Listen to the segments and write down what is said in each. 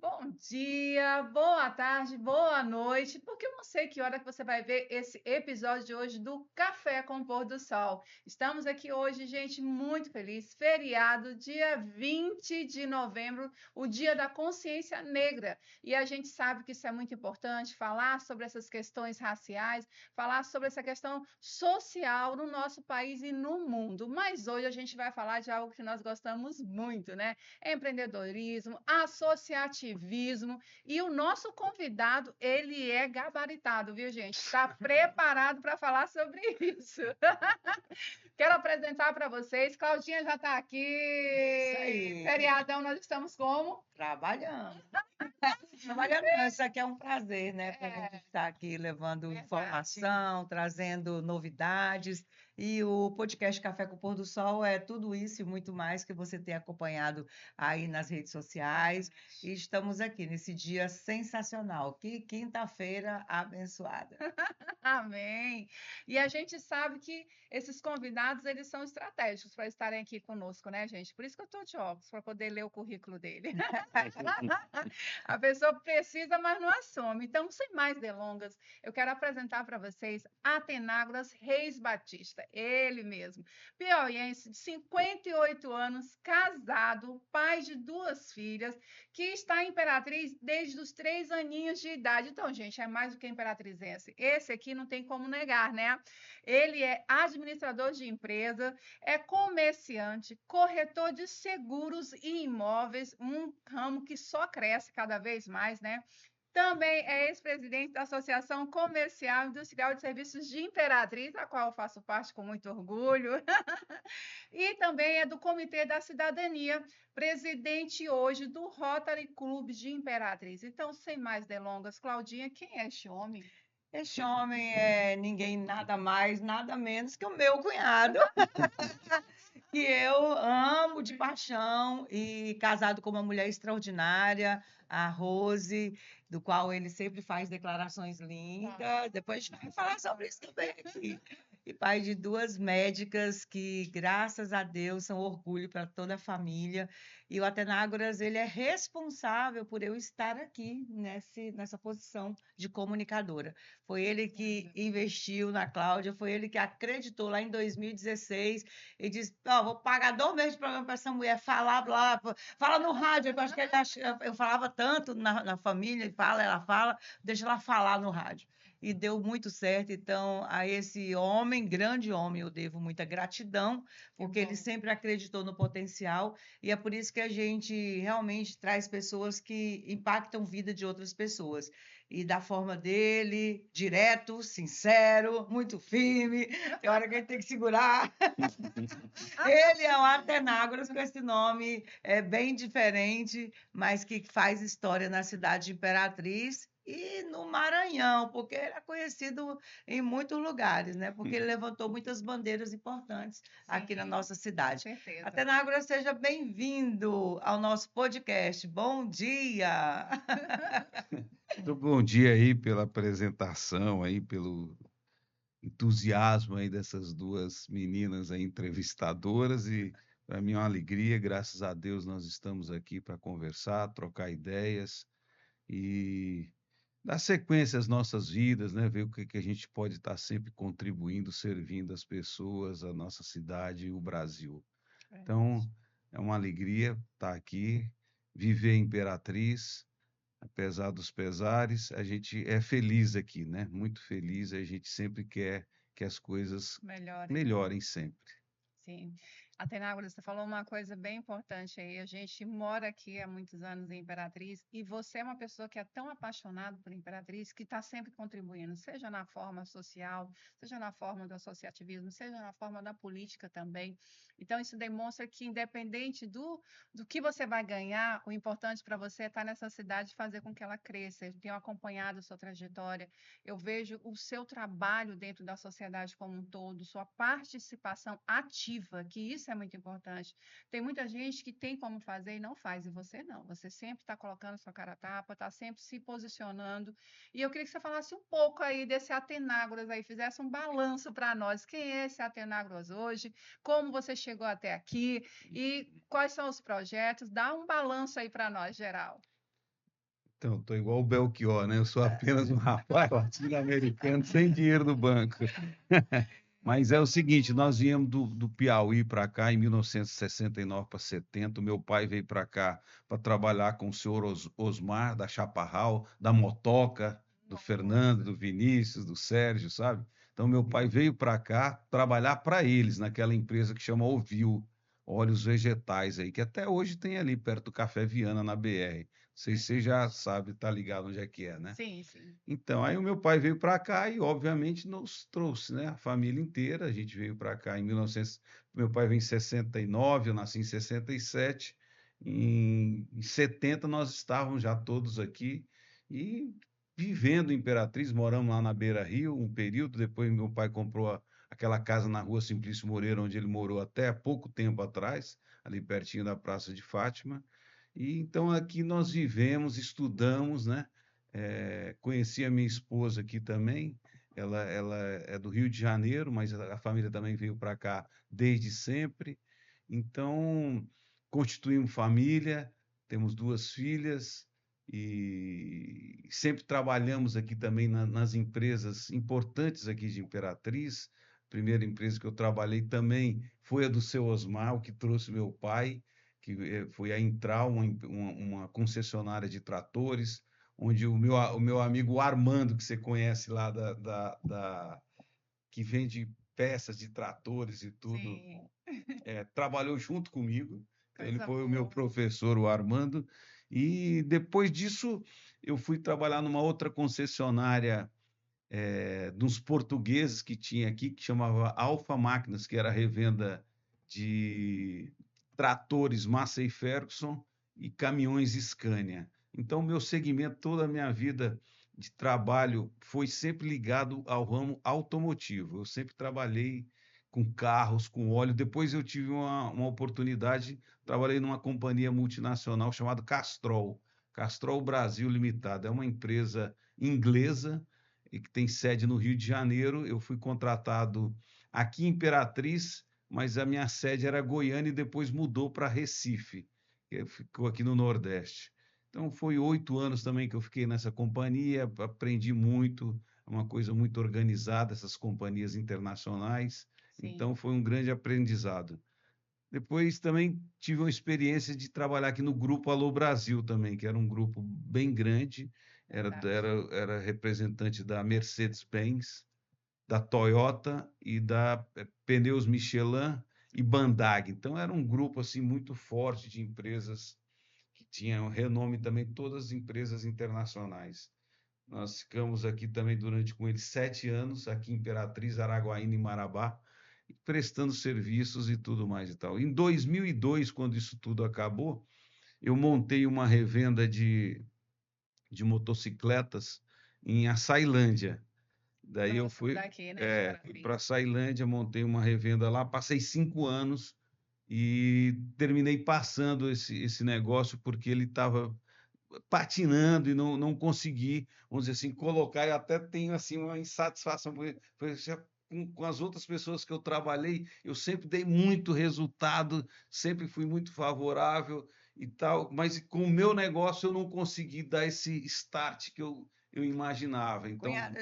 Bom dia, boa tarde, boa noite, porque eu não sei que hora que você vai ver esse episódio de hoje do Café com o Pôr do Sol. Estamos aqui hoje, gente, muito feliz, feriado, dia 20 de novembro, o Dia da Consciência Negra. E a gente sabe que isso é muito importante, falar sobre essas questões raciais, falar sobre essa questão social no nosso país e no mundo. Mas hoje a gente vai falar de algo que nós gostamos muito, né? Empreendedorismo, associativismo. E o nosso convidado, ele é gabaritado, viu, gente? Está preparado para falar sobre isso. Quero apresentar para vocês, Claudinha já está Isso aqui. aí, Feriadão, nós estamos como? trabalhando. Trabalhando, não, isso aqui é um prazer, né? Para a gente É, estar aqui levando verdade. informação, trazendo novidades. E o podcast Café com o Pôr do Sol é tudo isso e muito mais que você tem acompanhado aí nas redes sociais. E estamos aqui nesse dia sensacional. Que quinta-feira abençoada. Amém. E a gente sabe que esses convidados, eles são estratégicos para estarem aqui conosco, né, gente? Por isso que eu estou de óculos, para poder ler o currículo dele. A pessoa precisa, mas não assume. Então, sem mais delongas, eu quero apresentar para vocês Atenágoras Reis Batista, ele mesmo, piauiense de 58 anos, casado, pai de duas filhas, que está em Imperatriz desde os 3 aninhos de idade. Então, gente, é mais do que imperatrizense. Esse aqui não tem como negar, né? Ele é administrador de empresa, é comerciante, corretor de seguros e imóveis, um ramo que só cresce cada vez mais, né? Também é ex-presidente da Associação Comercial e Industrial de Serviços de Imperatriz, da qual eu faço parte com muito orgulho. E também é do Comitê da Cidadania, presidente hoje do Rotary Clube de Imperatriz. Então, sem mais delongas, Claudinha, quem é este homem? Este homem é ninguém nada mais, nada menos que o meu cunhado. Que eu amo de paixão e casado com uma mulher extraordinária, a Rose, do qual ele sempre faz declarações lindas. Depois a gente vai falar sobre isso também aqui. E pai de duas médicas que, graças a Deus, são orgulho para toda a família. E o Atenágoras, ele é responsável por eu estar aqui nessa posição de comunicadora. Foi ele que investiu na Cláudia, foi ele que acreditou lá em 2016 e disse: "Ó, vou pagar 2 meses de programa para essa mulher falar, lá, fala no rádio." Eu acho que eu falava tanto na família, ela fala, deixa ela falar no rádio. E deu muito certo. Então, a esse homem, grande homem, eu devo muita gratidão, Que porque ele bom. sempre acreditou no potencial, e é por isso que a gente realmente traz pessoas que impactam a vida de outras pessoas. E da forma dele, direto, sincero, muito firme, tem hora que a gente tem que segurar. Ele é um Atenágoras com esse nome bem diferente, mas que faz história na cidade de Imperatriz e no Maranhão, porque ele é conhecido em muitos lugares, né? Porque ele levantou muitas bandeiras importantes aqui na Sim, nossa com cidade. certeza. Atenágoras, seja bem-vindo ao nosso podcast. Bom dia! Então, bom dia aí pela apresentação, aí pelo entusiasmo aí dessas duas meninas aí entrevistadoras, e para mim é uma alegria, graças a Deus nós estamos aqui para conversar, trocar ideias e dar sequência às nossas vidas, né? Ver o que que a gente pode estar sempre contribuindo, servindo as pessoas, a nossa cidade e o Brasil. Verdade. Então, é uma alegria estar aqui, viver em Imperatriz. Apesar dos pesares, a gente é feliz aqui, né? Muito feliz, a gente sempre quer que as coisas Melhorem, né? melhorem sempre. Sim. Atenágoras, você falou uma coisa bem importante aí. A gente mora aqui há muitos anos em Imperatriz e você é uma pessoa que é tão apaixonada por Imperatriz que está sempre contribuindo, seja na forma social, seja na forma do associativismo, seja na forma da política também. Então, isso demonstra que, independente do que você vai ganhar, o importante para você é estar nessa cidade e fazer com que ela cresça. Eu tenho acompanhado a sua trajetória, eu vejo o seu trabalho dentro da sociedade como um todo, sua participação ativa, que isso é muito importante. Tem muita gente que tem como fazer e não faz, e você não. Você sempre está colocando sua cara a tapa, está sempre se posicionando. E eu queria que você falasse um pouco aí desse Atenágoras aí, fizesse um balanço para nós. Quem é esse Atenágoras hoje? Como você chegou até aqui? E quais são os projetos? Dá um balanço aí para nós, geral. Então, estou igual o Belchior, né? Eu sou apenas um rapaz latino-americano sem dinheiro no banco. Mas é o seguinte, nós viemos do Piauí para cá em 1969 para 70. O meu pai veio para cá para trabalhar com o senhor Osmar, da Chaparral, da Motoca, do Fernando, do Vinícius, do Sérgio, sabe? Então, meu pai veio para cá trabalhar para eles, naquela empresa que chama Ovil, Óleos Vegetais aí, que até hoje tem ali perto do Café Viana, na BR. Não sei se você já sabe, tá ligado onde é que é, né? Sim, sim. Então, aí o meu pai veio para cá e, obviamente, nos trouxe, né? A família inteira. A gente veio para cá em 1900. Meu pai veio em 69, eu nasci em 67. Em 70, nós estávamos já todos aqui e vivendo em Imperatriz. Moramos lá na Beira Rio um período. Depois, meu pai comprou aquela casa na rua Simplício Moreira, onde ele morou até há pouco tempo atrás, ali pertinho da Praça de Fátima. E então aqui nós vivemos, estudamos, né? Conheci a minha esposa aqui também. Ela é do Rio de Janeiro, mas a família também veio para cá desde sempre. Então, constituímos família, temos 2 filhas e sempre trabalhamos aqui também nas empresas importantes aqui de Imperatriz. A primeira empresa que eu trabalhei também foi a do seu Osmar, o que trouxe meu pai, que foi a Intral, uma concessionária de tratores onde o meu amigo Armando, que você conhece lá, que vende peças de tratores e tudo, Sim, trabalhou junto comigo. Então, ele coisa foi o meu boa. professor, o Armando. E depois disso, eu fui trabalhar numa outra concessionária dos portugueses que tinha aqui, que chamava Alfa Máquinas, que era a revenda de tratores Massey Ferguson e caminhões Scania. Então, meu segmento, toda a minha vida de trabalho foi sempre ligado ao ramo automotivo. Eu sempre trabalhei com carros, com óleo. Depois eu tive uma oportunidade, trabalhei numa companhia multinacional chamada Castrol, Castrol Brasil Limitada. É uma empresa inglesa e que tem sede no Rio de Janeiro. Eu fui contratado aqui em Imperatriz, mas a minha sede era Goiânia e depois mudou para Recife, que ficou aqui no Nordeste. Então, foi 8 anos também que eu fiquei nessa companhia, aprendi muito, é uma coisa muito organizada, essas companhias internacionais. Então, Sim, foi um grande aprendizado. Depois também tive uma experiência de trabalhar aqui no Grupo Alô Brasil também, que era um grupo bem grande, era, verdade. era, era representante da Mercedes-Benz, da Toyota e da Pneus Michelin e Bandag. Então era um grupo assim muito forte de empresas que tinham renome também, todas as empresas internacionais. Nós ficamos aqui também durante com eles 7 anos, aqui em Imperatriz, Araguaína e Marabá, prestando serviços e tudo mais e tal. Em 2002, quando isso tudo acabou, eu montei uma revenda de motocicletas em Açailândia. Daí eu Próximo fui, daqui, né, de fui Guarapim. para Açailândia, montei uma revenda lá, passei 5 anos e terminei passando esse negócio porque ele estava patinando e não consegui, vamos dizer assim, colocar. Eu até tenho assim uma insatisfação, porque com as outras pessoas que eu trabalhei, eu sempre dei muito resultado, sempre fui muito favorável e tal, mas com o meu negócio eu não consegui dar esse start que eu imaginava. Então, Cunhado,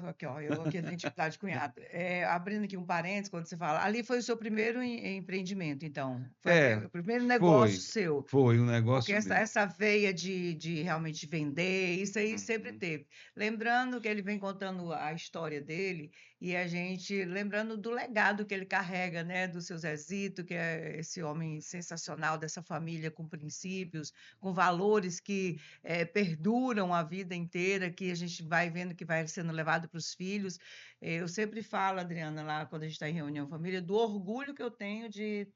aqui, ó, eu aqui na intimidade, cunhado. Abrindo aqui um parênteses, quando você fala, ali foi o seu primeiro empreendimento, então. Foi é, o primeiro negócio foi, seu. foi um Porque negócio essa, meu. essa veia de realmente vender, isso aí sempre Uhum. teve. Lembrando que ele vem contando a história dele e a gente lembrando do legado que ele carrega, né, do seu Zezito, que é esse homem sensacional dessa família com princípios, com valores que perduram a vida inteira, que a gente vai vendo que vai sendo levado para os filhos. Eu sempre falo, Adriana, lá quando a gente está em reunião família, do orgulho que eu tenho de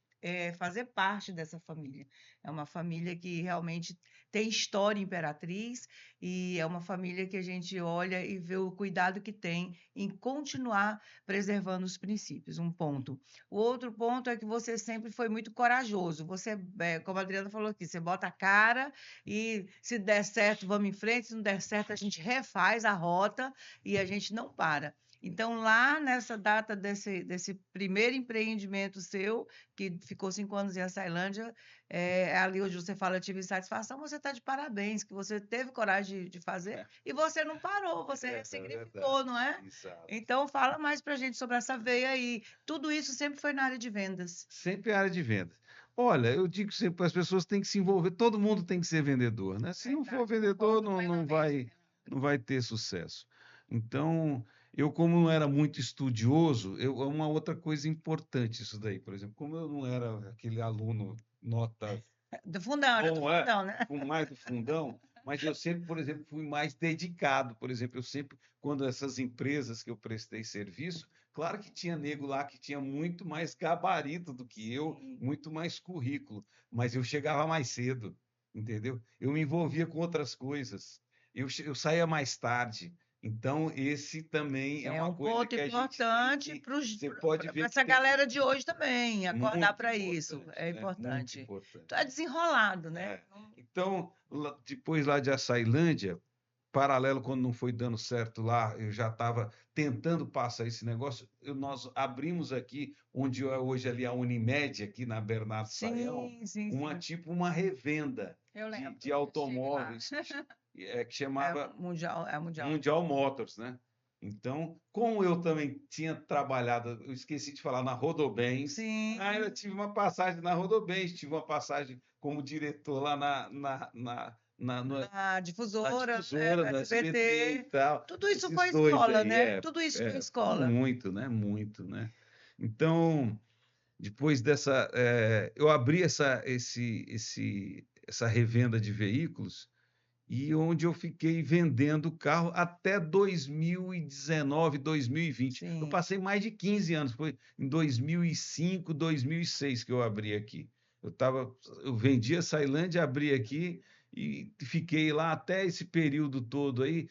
fazer parte dessa família. É uma família que realmente tem história imperatriz e é uma família que a gente olha e vê o cuidado que tem em continuar preservando os princípios, um ponto. O outro ponto é que você sempre foi muito corajoso. Você, como a Adriana falou aqui, você bota a cara e se der certo, vamos em frente, se não der certo, a gente refaz a rota e a gente não para. Então, lá nessa data desse primeiro empreendimento seu, que ficou 5 anos em Açailândia, ali onde você fala, eu tive satisfação, você está de parabéns, que você teve coragem de fazer É, e você não parou, você é ressignificou, verdade. não é? Exato. Então, fala mais para a gente sobre essa veia aí. Tudo isso sempre foi na área de vendas. Sempre área de vendas. Olha, eu digo sempre, as pessoas têm que se envolver, todo mundo tem que ser vendedor, né? Se não for Verdade, vendedor, concordo não plenamente, vai, Fernando. não vai ter sucesso. Então, eu como não era muito estudioso, uma outra coisa importante isso daí, por exemplo, como eu não era aquele aluno nota Do fundão, era do bom, fundão, né? com mais do fundão, mas eu sempre, por exemplo, fui mais dedicado. Por exemplo, eu sempre, quando essas empresas que eu prestei serviço, claro que tinha nego lá que tinha muito mais gabarito do que eu, Sim. muito mais currículo, mas eu chegava mais cedo, entendeu? Eu me envolvia com outras coisas, eu saía mais tarde. Então, esse também é É uma um coisa ponto que a gente tem importante que. para Você pode ver que essa tem galera de hoje também, acordar muito para isso. importante, É né? Muito importante. importante. Tu é desenrolado, né? É. Então, depois lá de Açailândia, paralelo, quando não foi dando certo lá, eu já estava tentando passar esse negócio. Nós abrimos aqui, onde é hoje ali a Unimed, aqui na Bernardo Sayão, Sim, sim, sim. uma revenda Eu lembro, de eu estive lá. automóveis que chamava É mundial. Mundial Motors, né? Então, como eu também tinha trabalhado, eu esqueci de falar na Rodobens. Sim, Eu tive uma passagem na Rodobens, tive uma passagem como diretor lá na na difusora, difusora, no no SBT e SBT. tal. Tudo isso Esses foi dois escola, aí, né? Tudo isso foi escola. muito, né? Muito, né? Então, depois dessa, eu abri essa revenda de veículos e onde eu fiquei vendendo carro até 2019, 2020. Eu Sim. passei mais de 15 anos, foi em 2005, 2006 que eu abri aqui. Eu vendi a Ceilândia, abri aqui e fiquei lá até esse período todo aí.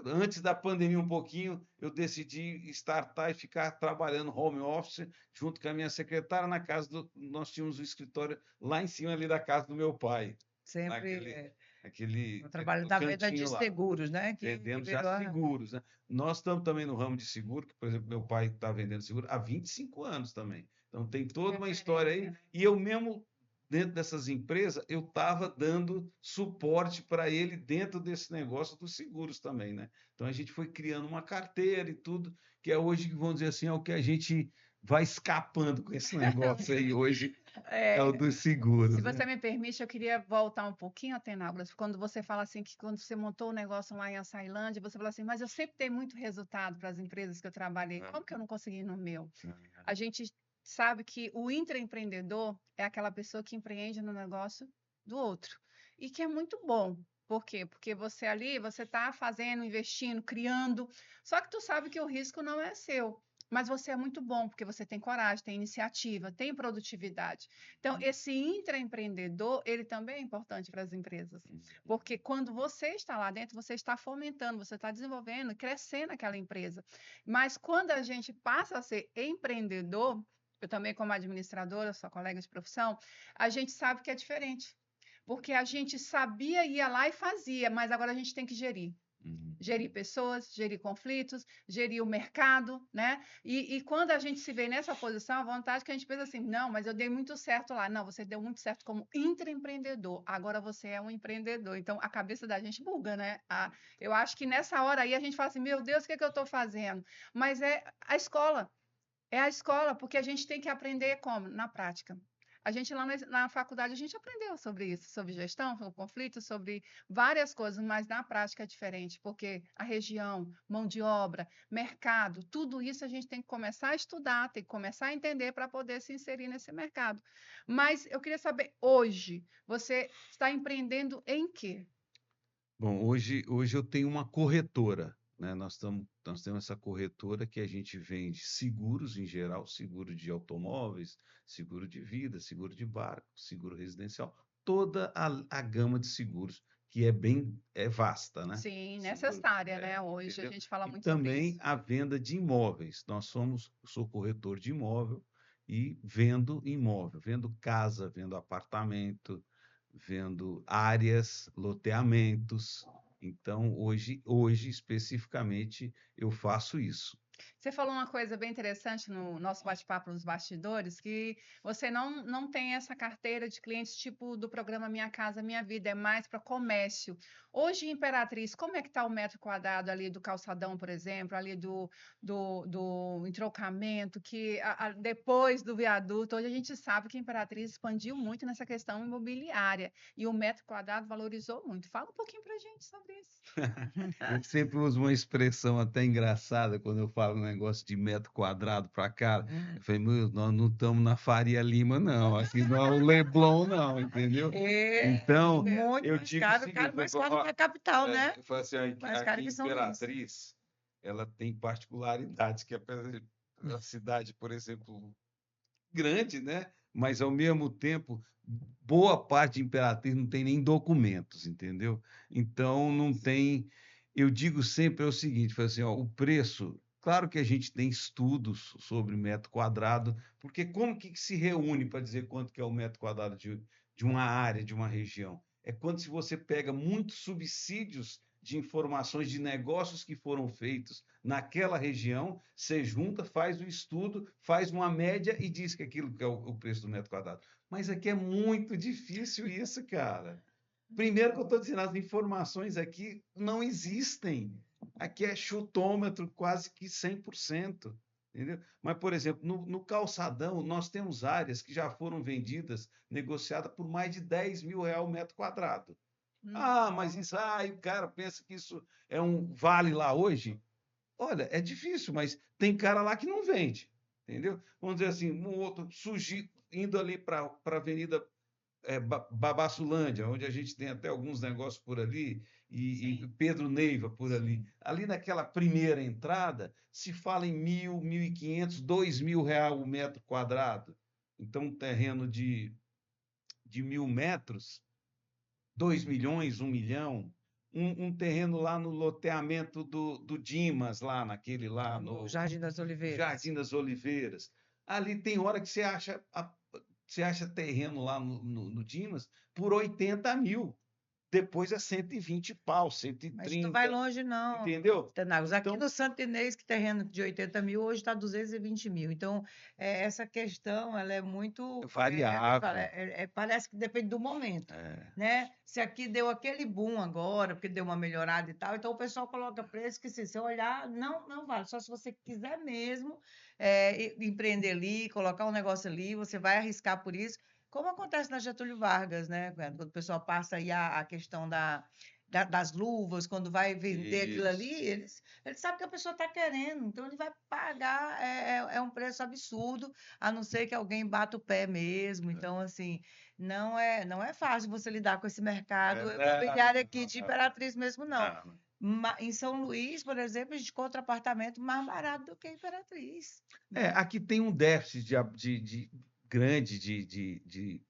Antes da pandemia um pouquinho, eu decidi startar e ficar trabalhando home office junto com a minha secretária na casa nós tínhamos um escritório lá em cima ali da casa do meu pai, Sempre naquele o aquele trabalho no da venda de cantinho lá, seguros, né? Que vendendo já virou seguros, né? Nós estamos também no ramo de seguro, que, por exemplo, meu pai está vendendo seguro há 25 anos também. Então tem toda uma história Referência, aí. né? E eu mesmo, dentro dessas empresas, eu estava dando suporte para ele dentro desse negócio dos seguros também, né? Então a gente foi criando uma carteira e tudo, que é hoje, vamos dizer assim, é o que a gente vai escapando com esse negócio aí hoje, é o É, dos se seguros, você né? me permite, eu queria voltar um pouquinho, Atenápolis, quando você fala assim que quando você montou o negócio lá em Açailândia, você fala assim, mas eu sempre dei muito resultado para as empresas que eu trabalhei. Como que eu não consegui no meu? A gente sabe que o intraempreendedor é aquela pessoa que empreende no negócio do outro. E que é muito bom. Por quê? Porque você ali, você está fazendo, investindo, criando, só que tu sabe que o risco não é seu. Mas você é muito bom, porque você tem coragem, tem iniciativa, tem produtividade. Então, esse intraempreendedor, ele também é importante para as empresas. Porque quando você está lá dentro, você está fomentando, você está desenvolvendo, crescendo aquela empresa. Mas quando a gente passa a ser empreendedor, eu também como administradora, sou colega de profissão, a gente sabe que é diferente. Porque a gente sabia, ia lá e fazia, mas agora a gente tem que gerir. Gerir pessoas, gerir conflitos, gerir o mercado, né? E quando a gente se vê nessa posição, a vontade que a gente pensa assim, não, mas eu dei muito certo lá. Não, você deu muito certo como intraempreendedor, agora você é um empreendedor. Então, a cabeça da gente buga, né? Eu acho que nessa hora aí a gente fala assim, meu Deus, o que é que eu estou fazendo? Mas é a escola, porque a gente tem que aprender como? Na prática. A gente lá na faculdade, a gente aprendeu sobre isso, sobre gestão, sobre conflito, sobre várias coisas, mas na prática é diferente, porque a região, mão de obra, mercado, tudo isso a gente tem que começar a estudar, tem que começar a entender para poder se inserir nesse mercado. Mas eu queria saber, hoje, você está empreendendo em quê? Bom, hoje eu tenho uma corretora, né? Nós temos essa corretora que a gente vende seguros em geral, seguro de automóveis, seguro de vida, seguro de barco, seguro residencial, toda a gama de seguros, que é vasta, né? Sim, Seguro, necessária, né? Hoje a entendeu? gente fala E muito sobre também isso. a venda de imóveis. Eu sou corretor de imóvel e vendo imóvel, vendo casa, vendo apartamento, vendo áreas, loteamentos. Então, hoje especificamente, eu faço isso. Você falou uma coisa bem interessante no nosso bate-papo nos bastidores, que você não tem essa carteira de clientes tipo do programa Minha Casa Minha Vida, é mais para comércio. Hoje, em Imperatriz, como é que está o metro quadrado ali do calçadão, por exemplo, ali do entrocamento, que depois do viaduto, hoje a gente sabe que a Imperatriz expandiu muito nessa questão imobiliária e o metro quadrado valorizou muito. Fala um pouquinho para a gente sobre isso. Eu sempre uso uma expressão até engraçada quando eu falo um negócio de metro quadrado para cá. Eu falei, meu, nós não estamos na Faria Lima, não. Aqui não é o Leblon, não, entendeu? É Então, muito eu mais digo o caro, seguinte, mais eu caro falo, que a capital, ó, né? eu falo assim, ó, Mais aqui caro em que São Luís. Imperatriz, ela tem particularidades, que apesar de a cidade, por exemplo, grande, né? Mas ao mesmo tempo, boa parte de Imperatriz não tem nem documentos, entendeu? Então não tem. Eu digo sempre o seguinte, falo assim, ó, o preço. Claro que a gente tem estudos sobre metro quadrado, porque como que se reúne para dizer quanto que é o metro quadrado de uma área, de uma região? É quando se você pega muitos subsídios de informações de negócios que foram feitos naquela região, você junta, faz o estudo, faz uma média e diz que aquilo que é o preço do metro quadrado. Mas aqui é muito difícil isso, cara. Primeiro que eu estou dizendo, as informações aqui não existem. Aqui é chutômetro quase que 100%. Entendeu? Mas, por exemplo, no calçadão, nós temos áreas que já foram vendidas, negociadas por mais de 10 mil reais o metro quadrado. Ah, mas isso, o cara pensa que isso é um vale lá hoje? Olha, é difícil, mas tem cara lá que não vende, entendeu? Vamos dizer assim, um outro indo ali para a Avenida Babassulândia, onde a gente tem até alguns negócios por ali, e Pedro Neiva por ali. Ali naquela primeira entrada, se fala em 1.000, 1.500, 2.000 reais o metro quadrado. Então, um terreno de 1.000 metros, 2 milhões, 1 milhão. Um terreno lá no loteamento do Dimas, lá naquele lá No Jardim das Oliveiras. Jardim das Oliveiras. Ali tem hora que você acha terreno lá no Dimas por 80 mil. Depois é 120 pau, Mas tu 130. vai longe, não, Entendeu? Tenagos. Aqui Então, no Santo Inês, que terreno de 80 mil, hoje está 220 mil. Então, essa questão, ela é muito... variável. Parece que depende do momento, né? Se aqui deu aquele boom agora, porque deu uma melhorada e tal, então o pessoal coloca preço que, se você olhar, não vale. Só se você quiser mesmo empreender ali, colocar um negócio ali, você vai arriscar por isso. Como acontece na Getúlio Vargas, né? Quando o pessoal passa aí a questão das luvas, quando vai vender aquilo ali, ele sabe que a pessoa está querendo, então ele vai pagar, um preço absurdo, a não ser que alguém bata o pé mesmo. Então, assim, não é fácil você lidar com esse mercado imobiliário aqui de Imperatriz mesmo, não. Em São Luís, por exemplo, a gente encontra apartamento mais barato do que Imperatriz. Aqui tem um déficit grande de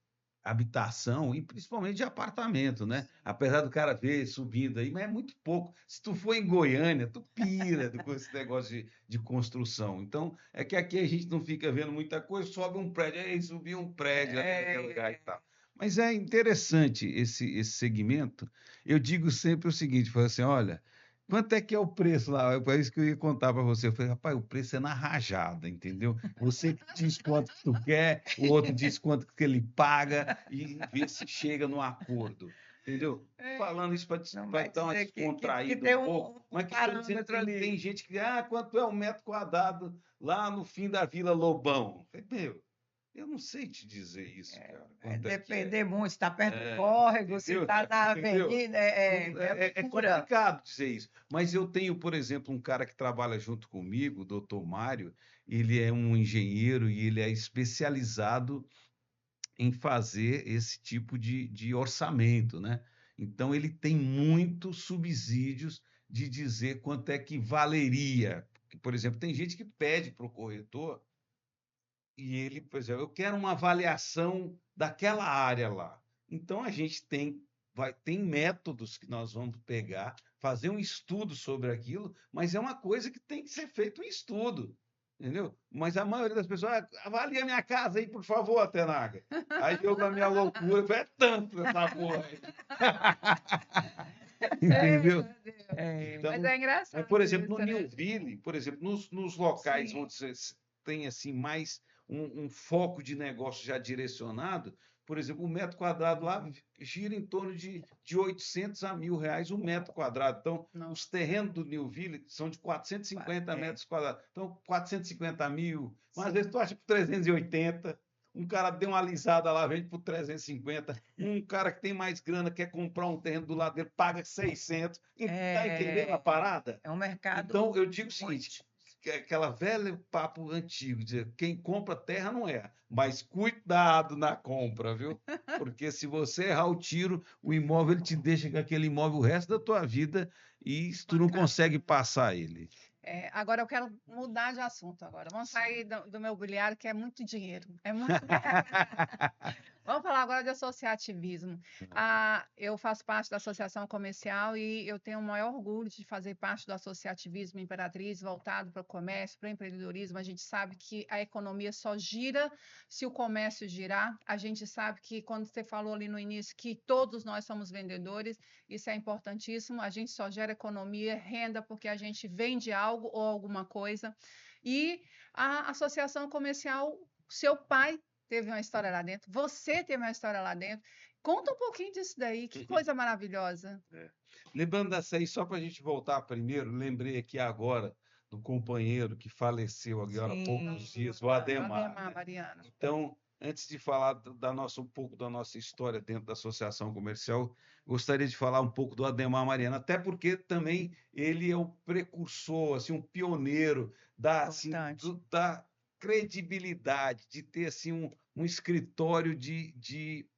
habitação e principalmente de apartamento, né? Apesar do cara ver subindo aí, mas é muito pouco. Se tu for em Goiânia, tu pira com esse negócio de construção. Então, é que aqui a gente não fica vendo muita coisa, sobe um prédio, aí subiu um prédio ali naquele lugar e tal. Mas é interessante esse segmento. Eu digo sempre o seguinte, falo assim, olha, quanto é que é o preço lá? É isso que eu ia contar para você. Eu falei, rapaz, o preço é na rajada, entendeu? Você diz quanto que tu quer, o outro diz quanto que ele paga e vê se chega no acordo, entendeu? Falando isso para dar uma descontraída um pouco, mas que estou dizendo que tem gente que, quanto é um metro quadrado lá no fim da Vila Lobão? Eu falei, meu, eu não sei te dizer isso, cara. Depender muito, se está perto do córrego, se está na avenida, é complicado dizer isso. Mas eu tenho, por exemplo, um cara que trabalha junto comigo, o doutor Mário, ele é um engenheiro e ele é especializado em fazer esse tipo de orçamento, né? Então, ele tem muitos subsídios de dizer quanto é que valeria. Por exemplo, tem gente que pede para o corretor e ele, por exemplo, eu quero uma avaliação daquela área lá. Então, a gente tem métodos que nós vamos pegar, fazer um estudo sobre aquilo, mas é uma coisa que tem que ser feito um estudo, entendeu? Mas a maioria das pessoas, avalia minha casa aí, por favor, Tenaga. Aí eu, na minha loucura, é tanto essa porra aí. Entendeu? É, Mas Então, é engraçado por exemplo, no isso, né? Newville, por exemplo, nos locais Sim. onde você tem assim mais um foco de negócio já direcionado, por exemplo, o metro quadrado lá gira em torno de 800 a R$ 1.000 o metro quadrado. Então, Não. os terrenos do Newville são de 450 É. metros quadrados. Então, 450 mil, mas às Sim. vezes tu acha por 380. Um cara deu uma alisada lá, vende por 350. Um cara que tem mais grana quer comprar um terreno do lado dele, paga 600. Tá entendendo a parada? É um mercado Então, eu digo o muito seguinte, que é aquela velha papo antigo, dizer, quem compra terra não erra, mas cuidado na compra, viu? Porque se você errar o tiro, o imóvel ele te deixa com aquele imóvel o resto da tua vida e tu não Bacana. consegue passar ele. Agora eu quero mudar de assunto agora. Vamos Sim. sair do meu mobiliário, que é muito dinheiro. É muito. Vamos falar agora de associativismo. Eu faço parte da associação comercial e eu tenho o maior orgulho de fazer parte do associativismo Imperatriz, voltado para o comércio, para o empreendedorismo. A gente sabe que a economia só gira se o comércio girar. A gente sabe que, quando você falou ali no início, que todos nós somos vendedores, isso é importantíssimo. A gente só gera economia, renda, porque a gente vende algo ou alguma coisa. E a associação comercial, seu pai teve uma história lá dentro, você teve uma história lá dentro. Conta um pouquinho disso daí, que coisa maravilhosa. Lembrando dessa aí, só para a gente voltar primeiro, lembrei aqui agora do companheiro que faleceu agora há poucos dias, o Ademar, Ademar, né? Mariana. Então, antes de falar um pouco da nossa história dentro da associação comercial, gostaria de falar um pouco do Ademar Mariano, até porque também ele é o precursor, assim, um pioneiro assim, importante. da credibilidade, de ter assim, um escritório de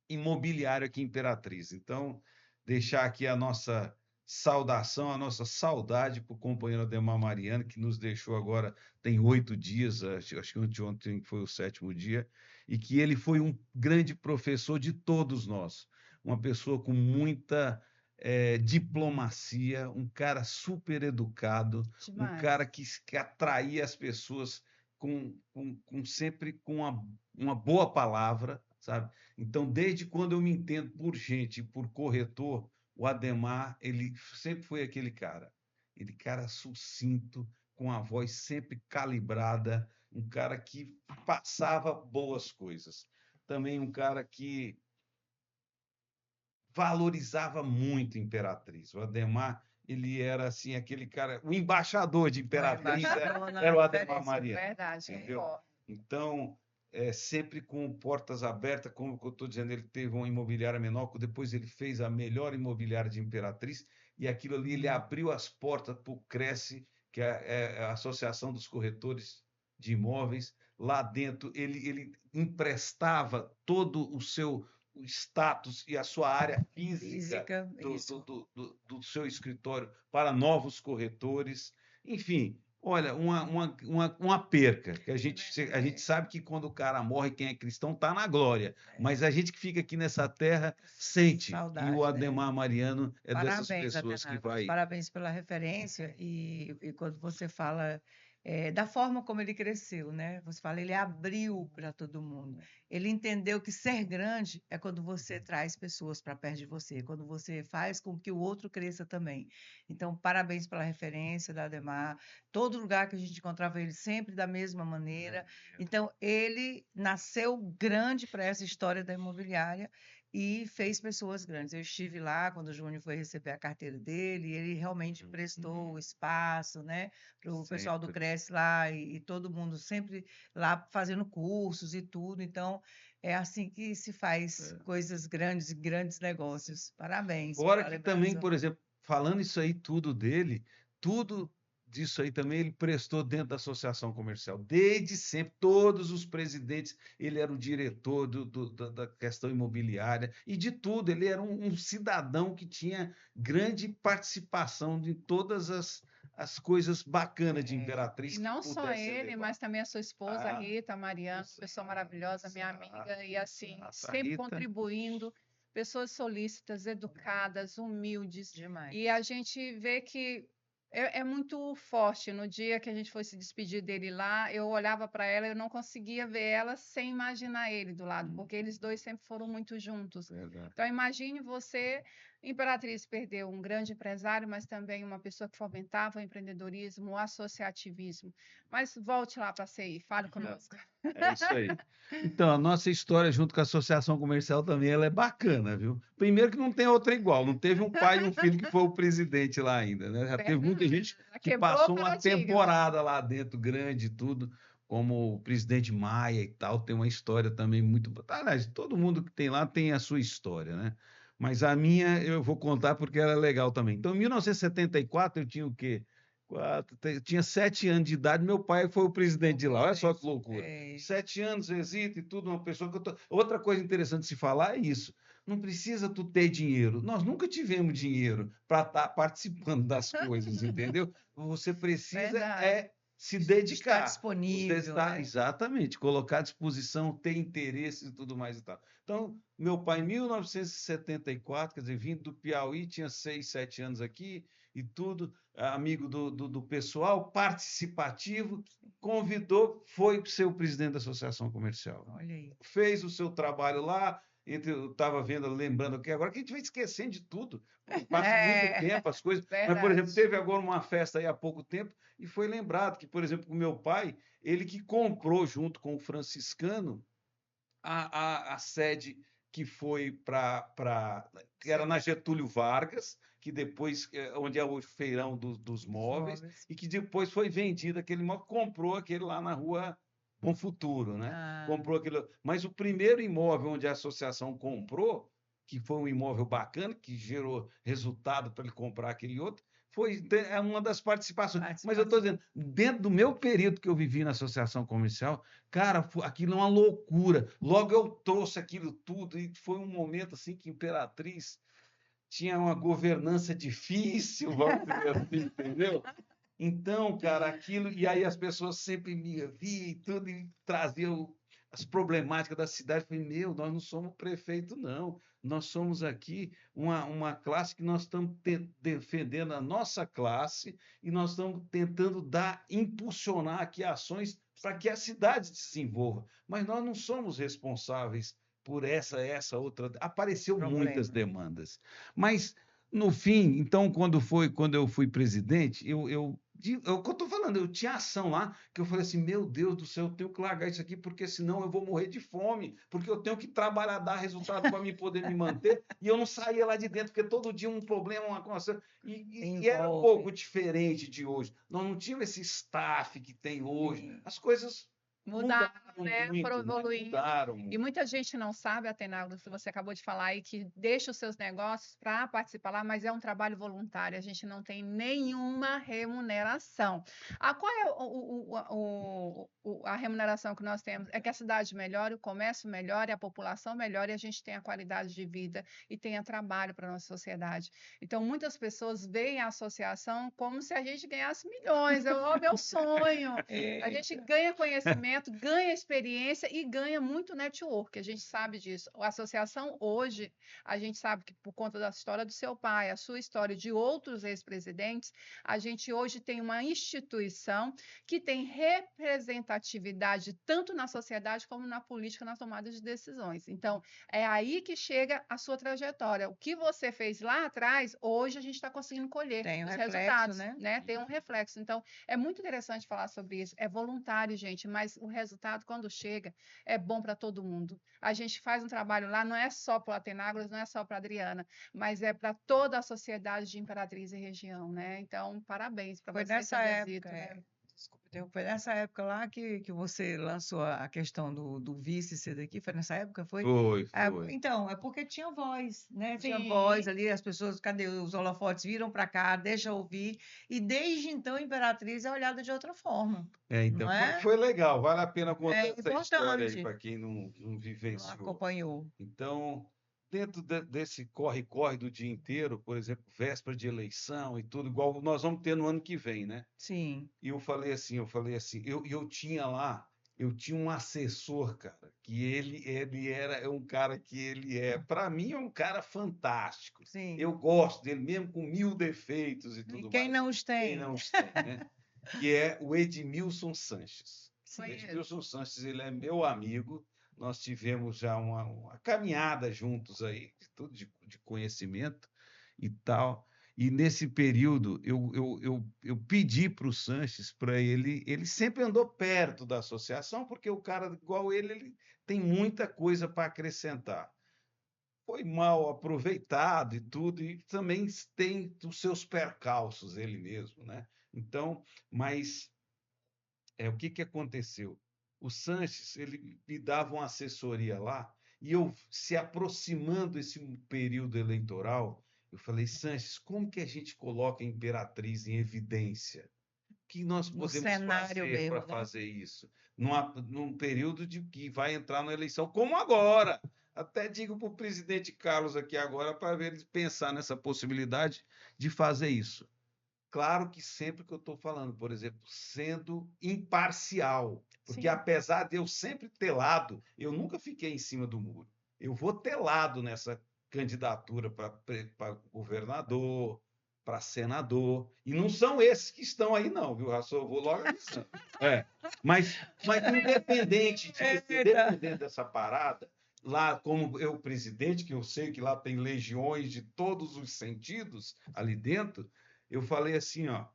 imobiliário aqui em Imperatriz. Então, deixar aqui a nossa saudação, a nossa saudade para o companheiro Ademar Mariano, que nos deixou agora, tem 8 dias, acho que ontem foi o 7º dia, e que ele foi um grande professor de todos nós, uma pessoa com muita diplomacia, um cara super educado, um Demais. cara que atraía as pessoas sempre com uma boa palavra, sabe? Então, desde quando eu me entendo por gente, por corretor, o Ademar, ele sempre foi aquele cara. Ele cara sucinto, com a voz sempre calibrada, um cara que passava boas coisas. Também um cara que valorizava muito a Imperatriz. O Ademar, ele era assim aquele cara, o embaixador de Imperatriz era o Ademar Mariano. Verdade, Entendeu? concordo. Então, sempre com portas abertas, como eu estou dizendo, ele teve uma imobiliária menor, depois ele fez a melhor imobiliária de Imperatriz, e aquilo ali ele abriu as portas para o Cresce, que é a Associação dos Corretores de Imóveis. Lá dentro, ele emprestava todo o seu status e a sua área física do seu escritório para novos corretores. Enfim, olha, uma perca, que a gente sabe que quando o cara morre, quem é cristão está na glória, mas a gente que fica aqui nessa terra sente, Saudade, e o Ademar Mariano é dessas Parabéns, pessoas que Atenápolis. vai... Parabéns pela referência e quando você fala da forma como ele cresceu, né? Você fala, ele abriu para todo mundo. Ele entendeu que ser grande é quando você traz pessoas para perto de você, quando você faz com que o outro cresça também. Então, parabéns pela referência da Ademar. Todo lugar que a gente encontrava ele sempre da mesma maneira. Então, ele nasceu grande para essa história da imobiliária e fez pessoas grandes. Eu estive lá quando o Júnior foi receber a carteira dele, e ele realmente prestou o espaço, né, para o pessoal do Cresce lá, e todo mundo sempre lá fazendo cursos e tudo. Então, é assim que se faz coisas grandes e grandes negócios. Parabéns. Fora que também, por exemplo, falando isso aí tudo dele, tudo disso aí também ele prestou dentro da associação comercial. Desde sempre, todos os presidentes, ele era o diretor da questão imobiliária e de tudo. Ele era um cidadão que tinha grande participação de todas as coisas bacanas de Imperatriz. E não que só pudesse ele, levar. mas também a sua esposa, Rita, Mariana, pessoa maravilhosa, minha amiga, e assim, sempre contribuindo, pessoas solícitas, educadas, humildes. Demais. E a gente vê que é muito forte. No dia que a gente foi se despedir dele lá, eu olhava para ela e eu não conseguia ver ela sem imaginar ele do lado, porque eles dois sempre foram muito juntos. Verdade. Então, imagine você Imperatriz perdeu um grande empresário, mas também uma pessoa que fomentava o empreendedorismo, o associativismo. Mas volte lá para a CI, fale conosco. É isso aí. Então, a nossa história junto com a Associação Comercial também, ela é bacana, viu? Primeiro que não tem outra igual, não teve um pai e um filho que foi o presidente lá ainda, né? Já teve muita gente Já que quebrou o passou uma paradigma. temporada lá dentro, grande e tudo, como o presidente Maia e tal, tem uma história também muito... Aliás, todo mundo que tem lá tem a sua história, né? Mas a minha eu vou contar porque ela é legal também. Então, em 1974, eu tinha o quê? Tinha 7 anos de idade, meu pai foi o presidente de lá. Olha só que loucura. É. 7 anos, existe e tudo, uma pessoa que eu tô... Outra coisa interessante de se falar é isso. Não precisa tu ter dinheiro. Nós nunca tivemos dinheiro para estar participando das coisas, entendeu? Você precisa Verdade. se Estar dedicar. disponível, né? Exatamente, colocar à disposição, ter interesse e tudo mais e tal. Então, meu pai, em 1974, quer dizer, vindo do Piauí, tinha 6, 7 anos aqui e tudo, amigo do pessoal, participativo, convidou, foi ser o presidente da Associação Comercial. Olha aí. Fez o seu trabalho lá, eu estava vendo, lembrando aqui agora, que a gente vai esquecendo de tudo. Passa muito tempo as coisas. Mas, por exemplo, Verdade. teve agora uma festa aí há pouco tempo e foi lembrado que, por exemplo, o meu pai, ele que comprou junto com o franciscano a sede que foi que era na Getúlio Vargas, que depois, onde é o feirão dos móveis, e que depois foi vendido aquele imóvel, comprou aquele lá na rua Bom Futuro, né? Ah, Comprou aquele. Mas o primeiro imóvel onde a associação comprou, que foi um imóvel bacana, que gerou resultado para ele comprar aquele outro, é uma das participações. Mas eu estou dizendo, dentro do meu período que eu vivi na associação comercial, cara, aquilo é uma loucura. Logo eu trouxe aquilo tudo e foi um momento assim que Imperatriz tinha uma governança difícil, vamos dizer assim, entendeu? Então, cara, aquilo, e aí as pessoas sempre me viam e tudo, e traziam as problemáticas da cidade. Eu falei, meu, nós não somos prefeito, não. Nós somos aqui uma classe que nós estamos defendendo a nossa classe e nós estamos tentando impulsionar aqui ações para que a cidade se desenvolva. Mas nós não somos responsáveis por essa outra. Apareceu muitas demandas. Mas no fim, então, quando eu fui presidente, é o que eu estou falando, eu tinha ação lá, que eu falei assim, meu Deus do céu, eu tenho que largar isso aqui, porque senão eu vou morrer de fome, porque eu tenho que trabalhar, dar resultado para mim poder me manter, e eu não saía lá de dentro, porque todo dia um problema, uma coisa, e era um pouco diferente de hoje. Nós não tínhamos esse staff que tem hoje. As coisas Mudaram, né? muito, Foram evoluindo. mudaram. E muita gente não sabe, Atenaldo, se você acabou de falar aí, que deixa os seus negócios para participar lá, mas é um trabalho voluntário, a gente não tem nenhuma remuneração. Qual é a remuneração que nós temos? É que a cidade melhore, o comércio melhore, a população melhore, e a gente tenha qualidade de vida e tenha trabalho para a nossa sociedade. Então, muitas pessoas veem a associação como se a gente ganhasse milhões. É o meu sonho. A gente ganha conhecimento, ganha experiência e ganha muito network, a gente sabe disso. A associação hoje, a gente sabe que por conta da história do seu pai, a sua história de outros ex-presidentes, a gente hoje tem uma instituição que tem representatividade tanto na sociedade como na política, na tomada de decisões. Então, é aí que chega a sua trajetória. O que você fez lá atrás, hoje a gente está conseguindo colher os resultados, né? Tem um reflexo. Então, é muito interessante falar sobre isso. É voluntário, gente, mas o resultado, quando chega, é bom para todo mundo. A gente faz um trabalho lá, não é só para o Atenágoras, não é só para a Adriana, mas é para toda a sociedade de Imperatriz e região, né? Então, parabéns para você. Foi nessa época, né? Desculpa, foi nessa época lá que você lançou a questão do vice ser daqui? Foi nessa época? Foi? Foi. Então, é porque tinha voz, né? Tinha Sim. voz ali, as pessoas, cadê os holofotes? Viram para cá, deixa eu ouvir. E desde então, a Imperatriz é olhada de outra forma. Então, não é? foi legal, vale a pena contar essa importante. história aí para quem não Não vivenciou. acompanhou. Então, dentro desse corre-corre do dia inteiro, por exemplo, véspera de eleição e tudo, igual nós vamos ter no ano que vem, né? Sim. E eu falei assim, eu tinha lá, eu tinha um assessor, cara, que ele era um cara que para mim é um cara fantástico. Sim. Eu gosto dele, mesmo com 1000 defeitos e tudo mais. Quem não os tem? Quem não os tem, né? Que é o Edmilson Sanches. Sim. Edmilson Sanches, ele é meu amigo. Nós tivemos já uma caminhada juntos aí, tudo de conhecimento. e tal. E nesse período eu pedi para o Sanches, para ele sempre andou perto da associação, porque o cara igual ele tem muita coisa para acrescentar. Foi mal aproveitado e tudo, e também tem os seus percalços ele mesmo, né? Então, mas o que que aconteceu? O Sanches, ele me dava uma assessoria lá, e eu, se aproximando esse período eleitoral, eu falei, Sanches, como que a gente coloca a Imperatriz em evidência? O que nós No podemos cenário fazer mesmo, para né? fazer isso? Num período de que vai entrar na eleição, como agora. Até digo para o presidente Carlos aqui agora, para ver ele pensar nessa possibilidade de fazer isso. Claro que sempre que eu estou falando, por exemplo, sendo imparcial, porque Sim. apesar de eu sempre ter lado, eu nunca fiquei em cima do muro. Eu vou ter lado nessa candidatura para governador, para senador, e não são esses que estão aí, não, viu, Rassol? Eu vou logo avisando. Mas independente dessa parada, lá como eu presidente, que eu sei que lá tem legiões de todos os sentidos ali dentro, eu falei assim, ó,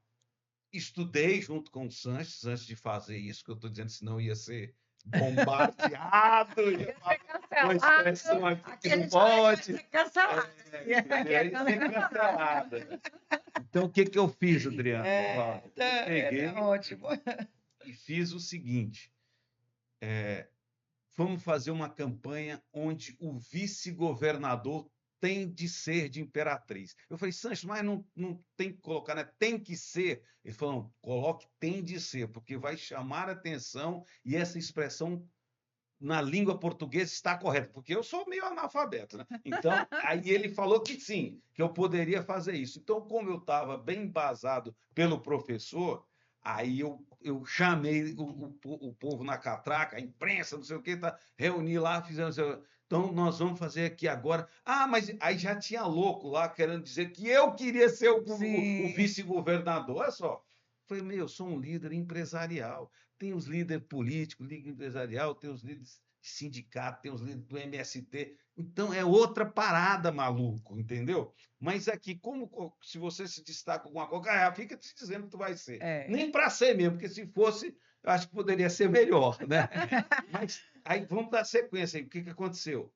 estudei junto com o Sanches antes de fazer isso, que eu estou dizendo, senão ia ser bombardeado, ia falar uma expressão aqui que não pode. Cancelado. Ia ser cancelada. Então, o que que eu fiz, Adriano? Ó, eu peguei Ótimo. e fiz o seguinte, vamos fazer uma campanha onde o vice-governador tem de ser de Imperatriz. Eu falei, Sanches, mas não tem que colocar, né? Tem que ser. Ele falou, não, coloque tem de ser, porque vai chamar a atenção e essa expressão na língua portuguesa está correta, porque eu sou meio analfabeto, né? Então, aí ele falou que sim, que eu poderia fazer isso. Então, como eu estava bem embasado pelo professor, aí eu chamei o povo na catraca, a imprensa, não sei o que, tá, reuni lá, fizemos. Então, nós vamos fazer aqui agora. Ah, mas aí já tinha louco lá querendo dizer que eu queria ser o vice-governador. Olha só. Falei, meu, eu sou um líder empresarial. Tem os líderes políticos, líder empresarial, tem os líderes de sindicato, tem os líderes do MST. Então, é outra parada, maluco, entendeu? Mas aqui, como se você se destaca com alguma coisa, fica te dizendo que tu vai ser. Nem para ser mesmo, porque se fosse, eu acho que poderia ser melhor, né? Mas aí vamos dar sequência aí. O que que aconteceu?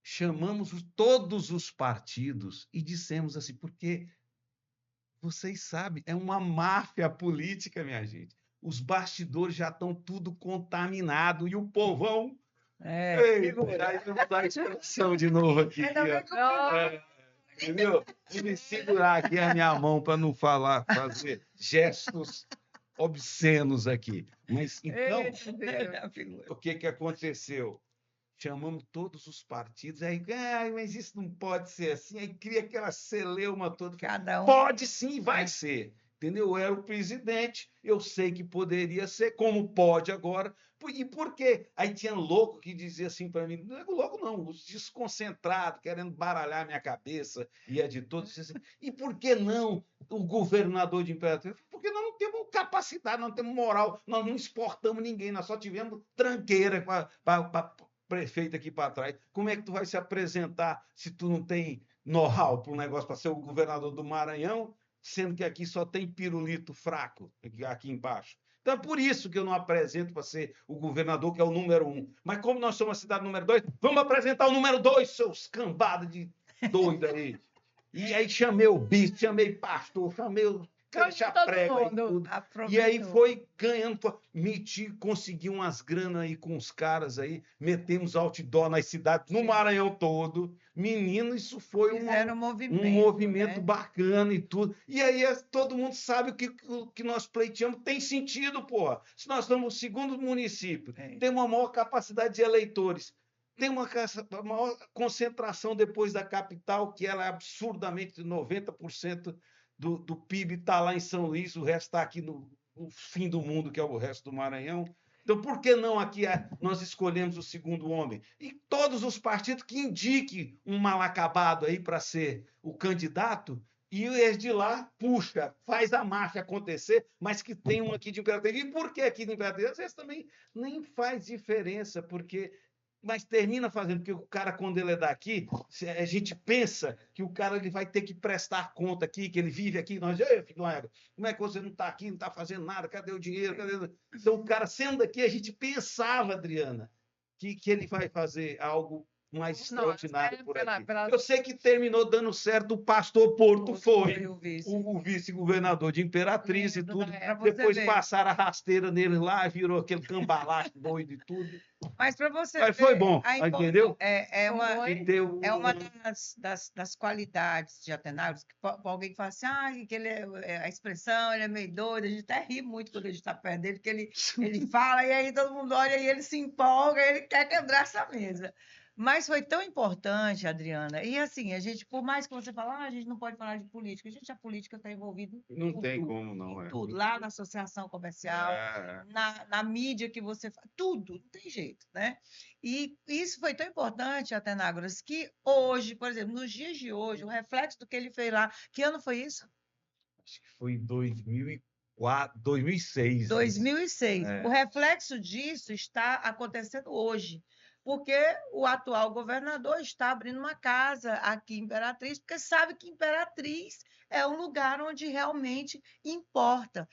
Chamamos todos os partidos e dissemos assim, porque vocês sabem, é uma máfia política, minha gente. Os bastidores já estão tudo contaminado e o povão. Eita, aí eu vou dar a expressão de novo aqui. Entendeu? Vou me segurar aqui a minha mão para não fazer gestos obscenos aqui. Mas então, o que que aconteceu? Chamamos todos os partidos, aí, mas isso não pode ser assim, aí cria aquela celeuma toda. Cada um. Pode sim, vai ser. Entendeu? Eu era o presidente, eu sei que poderia ser, como pode agora. E por quê? Aí tinha louco que dizia assim para mim, não é louco não, os desconcentrados, querendo baralhar minha cabeça, e é de todos. Assim, e por que não o governador de Imperatriz? Porque nós não temos capacidade, não temos moral, nós não exportamos ninguém, nós só tivemos tranqueira para prefeito aqui para trás. Como é que tu vai se apresentar se tu não tem know-how para um negócio para ser o governador do Maranhão, sendo que aqui só tem pirulito fraco aqui embaixo? Então é por isso que eu não apresento para ser o governador, que é o número 1. Mas como nós somos a cidade número 2, vamos apresentar o número 2, seus cambadas de doido aí. E aí chamei o bispo, chamei pastor, chamei o prega e tudo. E aí foi ganhando, consegui umas granas aí com os caras aí, metemos outdoor nas cidades, no Maranhão todo. Menino, isso foi um movimento, né? Bacana e tudo. E aí todo mundo sabe o que nós pleiteamos tem sentido, porra. Se nós somos o segundo município, temos uma maior capacidade de eleitores, tem uma maior concentração depois da capital, que ela é absurdamente 90% do PIB está lá em São Luís, o resto está aqui no fim do mundo, que é o resto do Maranhão. Então, por que não aqui nós escolhemos o segundo homem? E todos os partidos que indiquem um mal acabado aí para ser o candidato, e eles de lá, puxa, faz a máfia acontecer, mas que tem um aqui de Imperatriz. E por que aqui de Imperatriz? Às vezes também nem faz diferença, porque mas termina fazendo, porque o cara, quando ele é daqui, a gente pensa que o cara ele vai ter que prestar conta aqui, que ele vive aqui. Nós, ei, filho, como é que você não está aqui, não está fazendo nada? Cadê o dinheiro? Então, o cara sendo daqui, a gente pensava, Adriana, que ele vai fazer algo mais extraordinário por aqui. Eu sei que terminou dando certo, o pastor Porto foi o vice-governador de Imperatriz e tudo. Depois passaram a rasteira nele lá, virou aquele cambalacho doido e tudo. Mas para você Mas foi bom, entendeu? É uma das qualidades de Athenágoras, que alguém que fala assim, que ele a expressão, ele é meio doido, a gente até ri muito quando a gente está perto dele, porque ele fala, e aí todo mundo olha e ele se empolga, ele quer quebrar essa mesa. Mas foi tão importante, Adriana, e assim, a gente, por mais que você fale, a gente não pode falar de política, a política está envolvida não tem tudo, como não, tudo, lá na associação comercial, na mídia que você faz, tudo, não tem jeito, né? E isso foi tão importante, Athenágoras, que hoje, por exemplo, nos dias de hoje, o reflexo do que ele fez lá, que ano foi isso? Acho que foi em 2006. 2006. O reflexo disso está acontecendo hoje, porque o atual governador está abrindo uma casa aqui em Imperatriz, porque sabe que Imperatriz é um lugar onde realmente importa.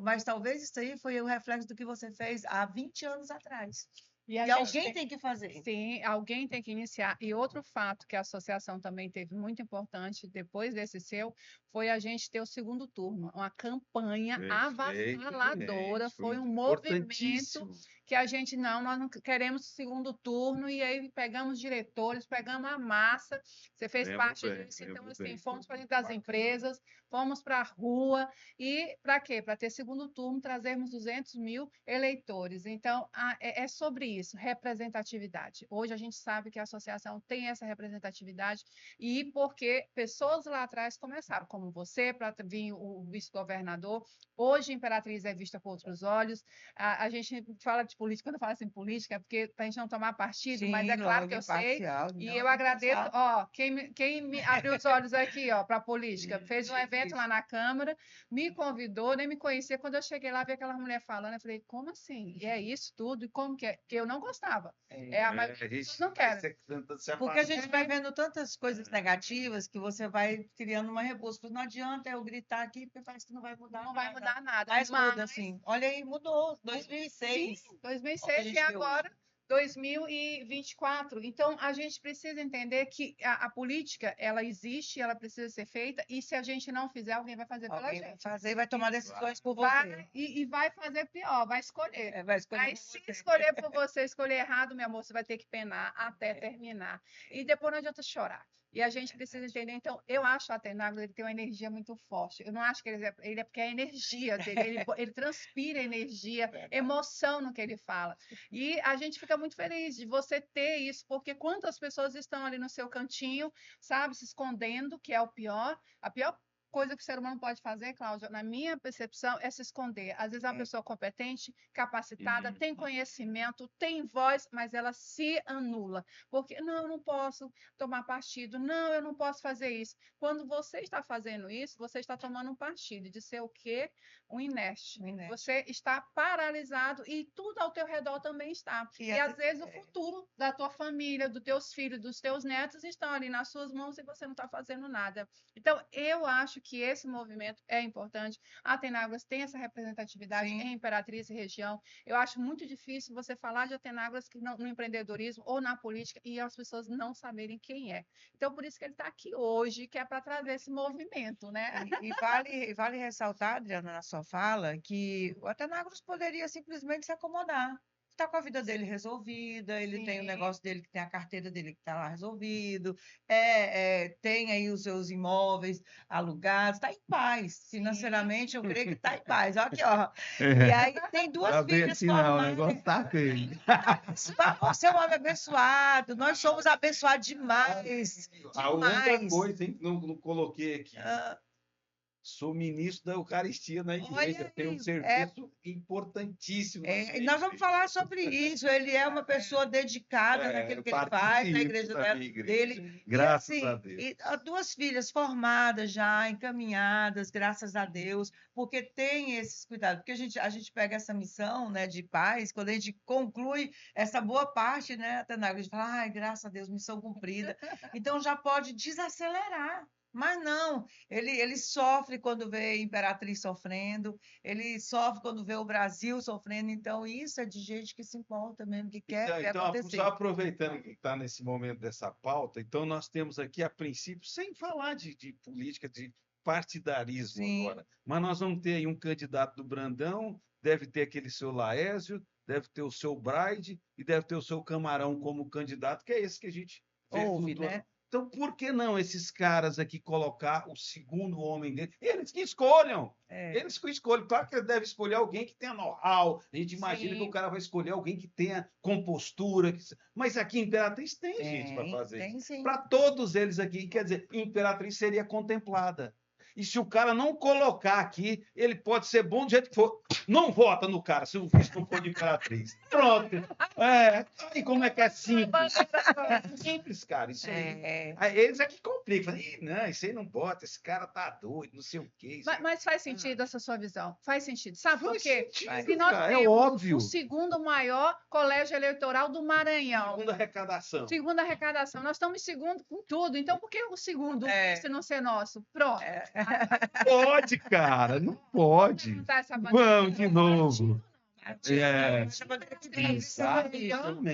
Mas talvez isso aí foi o reflexo do que você fez há 20 anos atrás. E alguém tem que fazer. Sim, alguém tem que iniciar. E outro fato que a associação também teve muito importante depois desse seu, foi a gente ter o segundo turno, uma campanha avassaladora, foi um movimento que a gente, nós não queremos segundo turno, e aí pegamos diretores, pegamos a massa, você fez parte disso, então assim, fomos para dentro das empresas, fomos para a rua, e para quê? Para ter segundo turno, trazermos 200 mil eleitores. Então, é sobre isso, representatividade. Hoje a gente sabe que a associação tem essa representatividade, e porque pessoas lá atrás começaram, como você, para vir o vice-governador, hoje Imperatriz é vista com outros olhos, a gente fala de política, quando eu falo assim política, é porque para a gente não tomar partido, mas é claro que eu sei, e eu agradeço, quem me abriu os olhos aqui, para a política, fez um evento lá na Câmara, me convidou, nem me conhecia, quando eu cheguei lá, vi aquela mulher falando, eu falei, como assim? E é isso tudo? E como que é? Porque eu não gostava. A maioria das pessoas não querem. Porque a gente vai vendo tantas coisas negativas que você vai criando uma repulsa. Não adianta eu gritar aqui, porque parece que não vai mudar nada. Não vai mudar nada. Mas muda, assim. Olha aí, mudou. 2006. Sim, 2006 e agora 2024. Então, a gente precisa entender que a política, ela existe, ela precisa ser feita, e se a gente não fizer, alguém vai fazer pela gente. Vai fazer, vai tomar decisões por você. E vai fazer pior, vai escolher. Vai escolher. Aí, se escolher por você, escolher errado, meu amor, você vai ter que penar até terminar. E depois não adianta chorar. E a gente precisa entender. Então, eu acho o Athenágoras, ele tem uma energia muito forte. Eu não acho que ele é porque é a energia dele, ele transpira energia, emoção no que ele fala. E a gente fica muito feliz de você ter isso, porque quantas pessoas estão ali no seu cantinho, sabe, se escondendo, que é o pior. A pior coisa que o ser humano pode fazer, Cláudia, na minha percepção, é se esconder. Às vezes é uma pessoa competente, capacitada, tem conhecimento, tem voz, mas ela se anula. Porque, não, eu não posso tomar partido, não, eu não posso fazer isso. Quando você está fazendo isso, você está tomando um partido de ser o quê? Um inerte. Você está paralisado e tudo ao teu redor também está. E às vezes o futuro da tua família, dos teus filhos, dos teus netos estão ali nas suas mãos e você não está fazendo nada. Então, eu acho que esse movimento é importante. A Athenágoras tem essa representatividade em Imperatriz e região. Eu acho muito difícil você falar de Athenágoras no empreendedorismo ou na política e as pessoas não saberem quem é. Então, por isso que ele está aqui hoje, que é para trazer esse movimento, né? E vale ressaltar, Adriana, na sua fala, que o Athenágoras poderia simplesmente se acomodar. Está com a vida dele resolvida, ele tem o negócio dele, que tem a carteira dele que está lá resolvido, tem aí os seus imóveis alugados, está em paz. Financeiramente, eu creio que está em paz. Olha aqui, ó. E aí tem duas filhas assim, não, o negócio tá feio. Você é um homem abençoado, nós somos abençoados demais. A outra coisa, hein, não coloquei aqui. Sou ministro da Eucaristia na igreja. Olha Tem um aí, serviço importantíssimo na e minha nós vamos igreja. falar sobre isso. Ele é uma pessoa dedicada naquilo Eu que ele faz, na participo igreja da minha igreja. dele. E Graças a assim, Deus. e as duas filhas formadas já, encaminhadas, graças a Deus, porque tem esses cuidados. Porque a gente pega essa missão, né, de paz, quando a gente conclui essa boa parte, né, Tanaga, a gente fala, ai, graças a Deus, missão cumprida. Então já pode desacelerar. Mas não, ele sofre quando vê a Imperatriz sofrendo, ele sofre quando vê o Brasil sofrendo, então isso é de gente que se importa mesmo, que quer ver Então, só acontecer. aproveitando que está nesse momento dessa pauta, então nós temos aqui, a princípio, sem falar de política, de partidarismo Sim, agora, mas nós vamos ter aí um candidato do Brandão, deve ter aquele seu Laésio, deve ter o seu Braide e deve ter o seu Camarão como candidato, que é esse que a gente vê ouve, flutuando. né? Então, por que não esses caras aqui colocar o segundo homem dele? Eles que escolham. É, Eles que escolhem. Claro que ele deve escolher alguém que tenha know-how. A gente imagina que o sim, cara vai escolher alguém que tenha compostura. Mas aqui em Imperatriz tem gente para fazer isso. tem sim. Para todos eles aqui, quer dizer, Imperatriz seria contemplada. E se o cara não colocar aqui, ele pode ser bom do jeito que for. Não vota no cara se o vice não for de Imperatriz. Pronto. E como é que é simples? É simples, cara. Isso aí. É, Aí eles é que complicam. Ih, não, isso aí não bota, esse cara tá doido, não sei o quê. Isso aí. Mas faz sentido essa sua visão. Faz sentido. Sabe por Faz quê? sentido, Se nós cara, é temos óbvio. o segundo maior colégio eleitoral do Maranhão, Segunda arrecadação. segunda arrecadação, nós estamos em segundo com tudo. Então, por que o segundo É. vice não ser nosso? Pronto. Pode, cara, não pode. Levantar essa bandeira. Vamos de novo. É.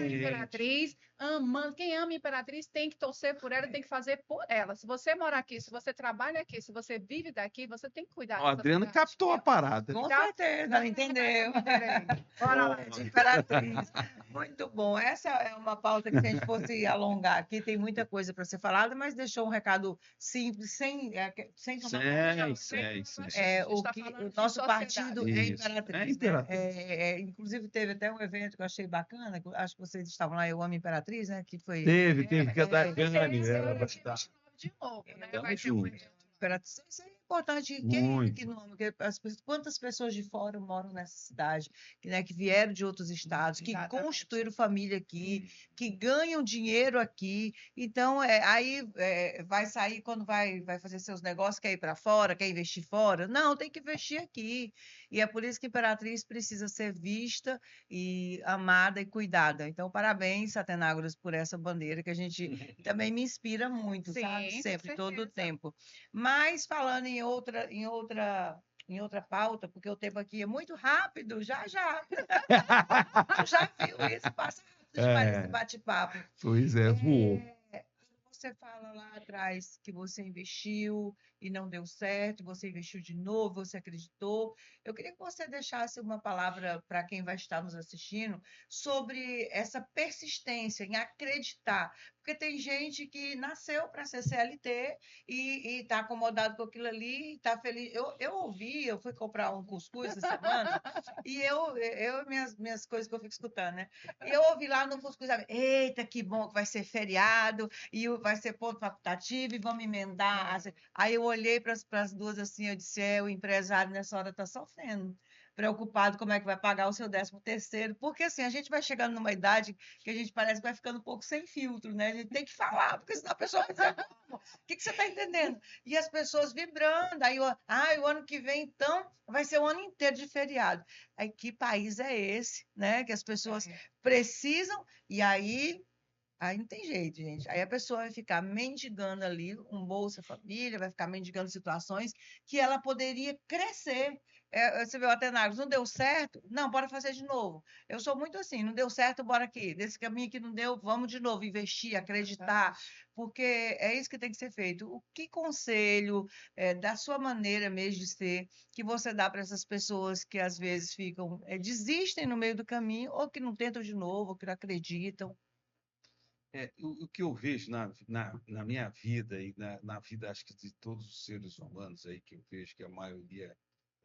Imperatriz, amando. Quem ama Imperatriz tem que torcer por ela, tem que fazer por ela. Se você mora aqui, se você trabalha aqui, se você vive daqui, você tem que cuidar A dessa Adriana cidade. captou a parada. com certeza, ela entendeu. Bora lá. De Imperatriz. Muito bom. Essa é uma pauta que, se a gente fosse alongar aqui, tem muita coisa para ser falada, mas deixou um recado simples, sem o nosso partido é Isso. Imperatriz. É Né? Imperatriz. Inclusive, teve até um evento que eu achei bacana, que eu acho que vocês estavam lá, Eu Amo Imperatriz, né? Que foi. Teve que a Daiane, Esse ela ano vai dia estar. 29 de novo, né? Tamo Vai ter um junto. evento. Imperatriz. Isso é importante. Quem é Muito. que não ama? Quantas pessoas de fora moram nessa cidade, né, que vieram de outros estados, que Exatamente. constituíram família aqui, que ganham dinheiro aqui. Então, aí vai sair quando vai fazer seus negócios, quer ir para fora, quer investir fora? Não, tem que investir aqui. E é por isso que Imperatriz precisa ser vista e amada e cuidada. Então, parabéns, Atenágoras, por essa bandeira que a gente também me inspira muito, sabe? Sim, com Sempre, todo o certeza. tempo. Mas falando em outra pauta, porque o tempo aqui é muito rápido, já. Tu já viu isso? Passa rápido demais esse bate-papo. Pois é, voou. Você fala lá atrás que você investiu e não deu certo, você investiu de novo, você acreditou. Eu queria que você deixasse uma palavra para quem vai estar nos assistindo sobre essa persistência em acreditar. Porque tem gente que nasceu para ser CLT e está acomodado com aquilo ali, está feliz. Eu fui comprar um cuscuz essa semana e minhas coisas que eu fico escutando, né? E eu ouvi lá no cuscuz, eita, que bom que vai ser feriado e vai ser ponto facultativo e vamos emendar. Aí eu olhei para as duas assim, eu disse, o empresário nessa hora está sofrendo, preocupado como é que vai pagar o seu 13º, porque assim, a gente vai chegando numa idade que a gente parece que vai ficando um pouco sem filtro, né? A gente tem que falar, porque senão a pessoa vai dizer, o que você está entendendo? E as pessoas vibrando, aí o ano que vem, então, vai ser o ano inteiro de feriado. Aí que país é esse, né? Que as pessoas precisam, e aí não tem jeito, gente. Aí a pessoa vai ficar mendigando ali um Bolsa Família, vai ficar mendigando situações que ela poderia crescer. Você viu, Atenários, não deu certo? Não, bora fazer de novo. Eu sou muito assim, não deu certo, bora aqui. Desse caminho que não deu, vamos de novo, investir, acreditar, porque é isso que tem que ser feito. O que conselho, da sua maneira mesmo de ser, que você dá para essas pessoas que às vezes ficam, desistem no meio do caminho, ou que não tentam de novo, ou que não acreditam? O que eu vejo na minha vida e na vida, acho que de todos os seres humanos aí, que eu vejo que a maioria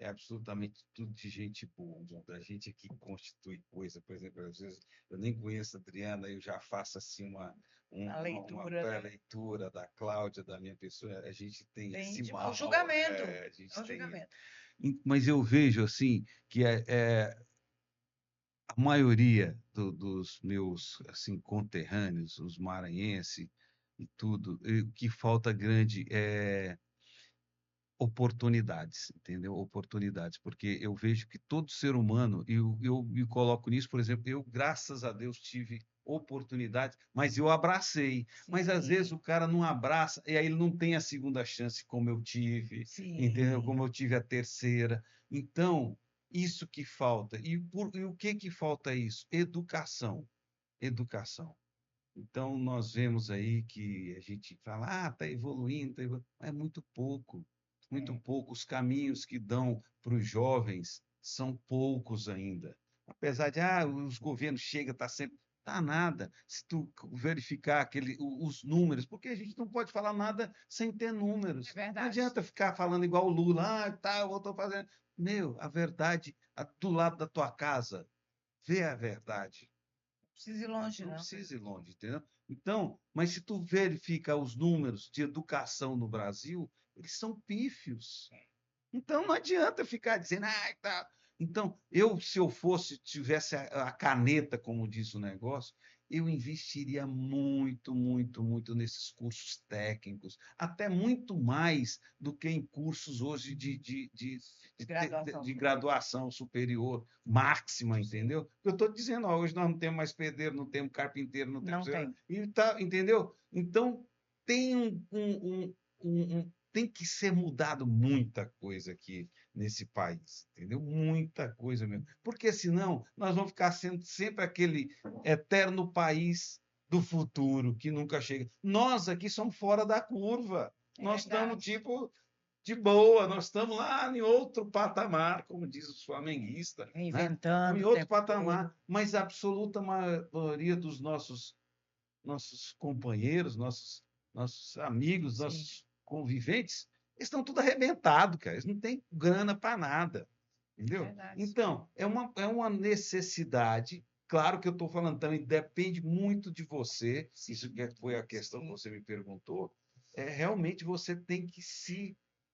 é absolutamente tudo de gente boa. A gente aqui constitui coisa, por exemplo, às vezes eu nem conheço a Adriana, eu já faço assim A uma leitura, né? pré-leitura da Cláudia, da minha pessoa, a gente tem esse É o mal, julgamento. a gente É o tem. julgamento. Mas eu vejo assim que a maioria dos meus assim conterrâneos, os maranhenses e tudo, o que falta grande é oportunidades, entendeu? Oportunidades, porque eu vejo que todo ser humano, eu me coloco nisso, por exemplo, eu, graças a Deus, tive oportunidades, mas eu abracei. Mas às vezes Sim, o cara não abraça e aí ele não tem a segunda chance como eu tive, entendeu? sim. Como eu tive a terceira. Então, isso que falta. E o que que falta isso? Educação. Educação. Então, nós vemos aí que a gente fala, está evoluindo, mas é muito pouco, muito É. pouco. Os caminhos que dão para os jovens são poucos ainda. Apesar de, os governos chegam, está sempre. Está nada. Se tu verificar os números, porque a gente não pode falar nada sem ter É números. Não verdade. adianta ficar falando igual o Lula, eu estou fazendo. Meu, a verdade, do lado da tua casa, vê a verdade. Não precisa ir longe, Não não. precisa ir longe, entendeu? Então, mas se tu verifica os números de educação no Brasil, eles são pífios. Então não adianta ficar dizendo, tá. Então, se eu tivesse a caneta, como diz o negócio, eu investiria muito, muito, muito nesses cursos técnicos, até muito mais do que em cursos hoje Graduação. de graduação superior máxima, entendeu? Eu estou dizendo, hoje nós não temos mais pedreiro, não temos carpinteiro, não temos. Não tem. Entendeu? Então, tem tem que ser mudado muita coisa aqui nesse país, entendeu? Muita coisa mesmo. Porque senão nós vamos ficar sendo sempre aquele eterno país do futuro que nunca chega. Nós aqui somos fora da curva. É Nós estamos verdade. tipo de boa, nós estamos lá em outro patamar, como diz os flamenguistas, né? Reinventando Em o outro tempo patamar, todo. mas a absoluta maioria dos nossos companheiros, nossos amigos, Sim, nossos conviventes, eles estão tudo arrebentado, cara. Eles não têm grana para nada, entendeu? Verdade. Então, é uma necessidade. Claro que eu estou falando também, depende muito de você. Isso que foi a questão que sim. você me perguntou. Realmente você tem que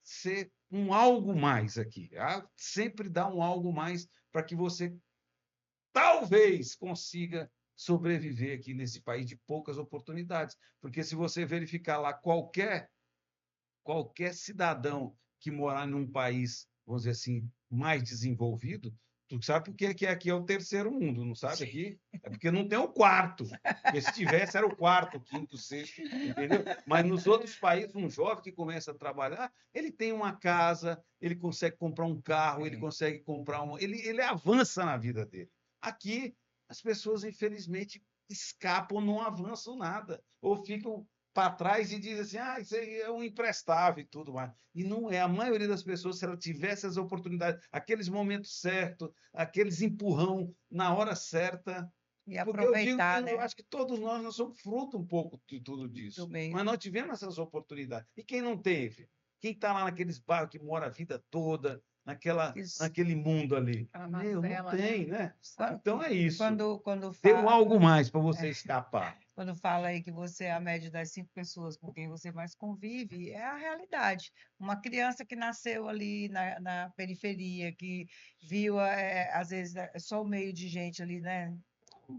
ser um algo mais aqui. Sempre dar um algo mais para que você talvez consiga sobreviver aqui nesse país de poucas oportunidades. Porque se você verificar lá qualquer cidadão que morar num país, vamos dizer assim, mais desenvolvido, tu sabe por que aqui é o terceiro mundo, não sabe aqui? É porque não tem o quarto. Porque se tivesse, era o quarto, o quinto, o sexto, entendeu? Mas nos outros países, um jovem que começa a trabalhar, ele tem uma casa, ele consegue comprar um carro, ele consegue comprar ele avança na vida dele. Aqui, as pessoas, infelizmente, escapam, não avançam nada, ou ficam para trás e dizem assim, isso aí é um imprestável e tudo mais. E não é. A maioria das pessoas, se ela tivesse as oportunidades, aqueles momentos certos, aqueles empurrão na hora certa, E porque eu digo que aproveitar, eu né? acho que todos nós somos fruto um pouco de tudo disso. Do meio. Mas nós tivemos essas oportunidades. E quem não teve? Quem está lá naqueles bairros que mora a vida toda, Isso. naquele mundo ali? Aquela Meu, não mazela, né? tem, né? Quando, Então é isso. quando Deu fala, algo mais para você escapar. quando fala aí que você é a média das 5 pessoas com quem você mais convive, é a realidade. Uma criança que nasceu ali na periferia, que viu, às vezes, só o meio de gente ali, né?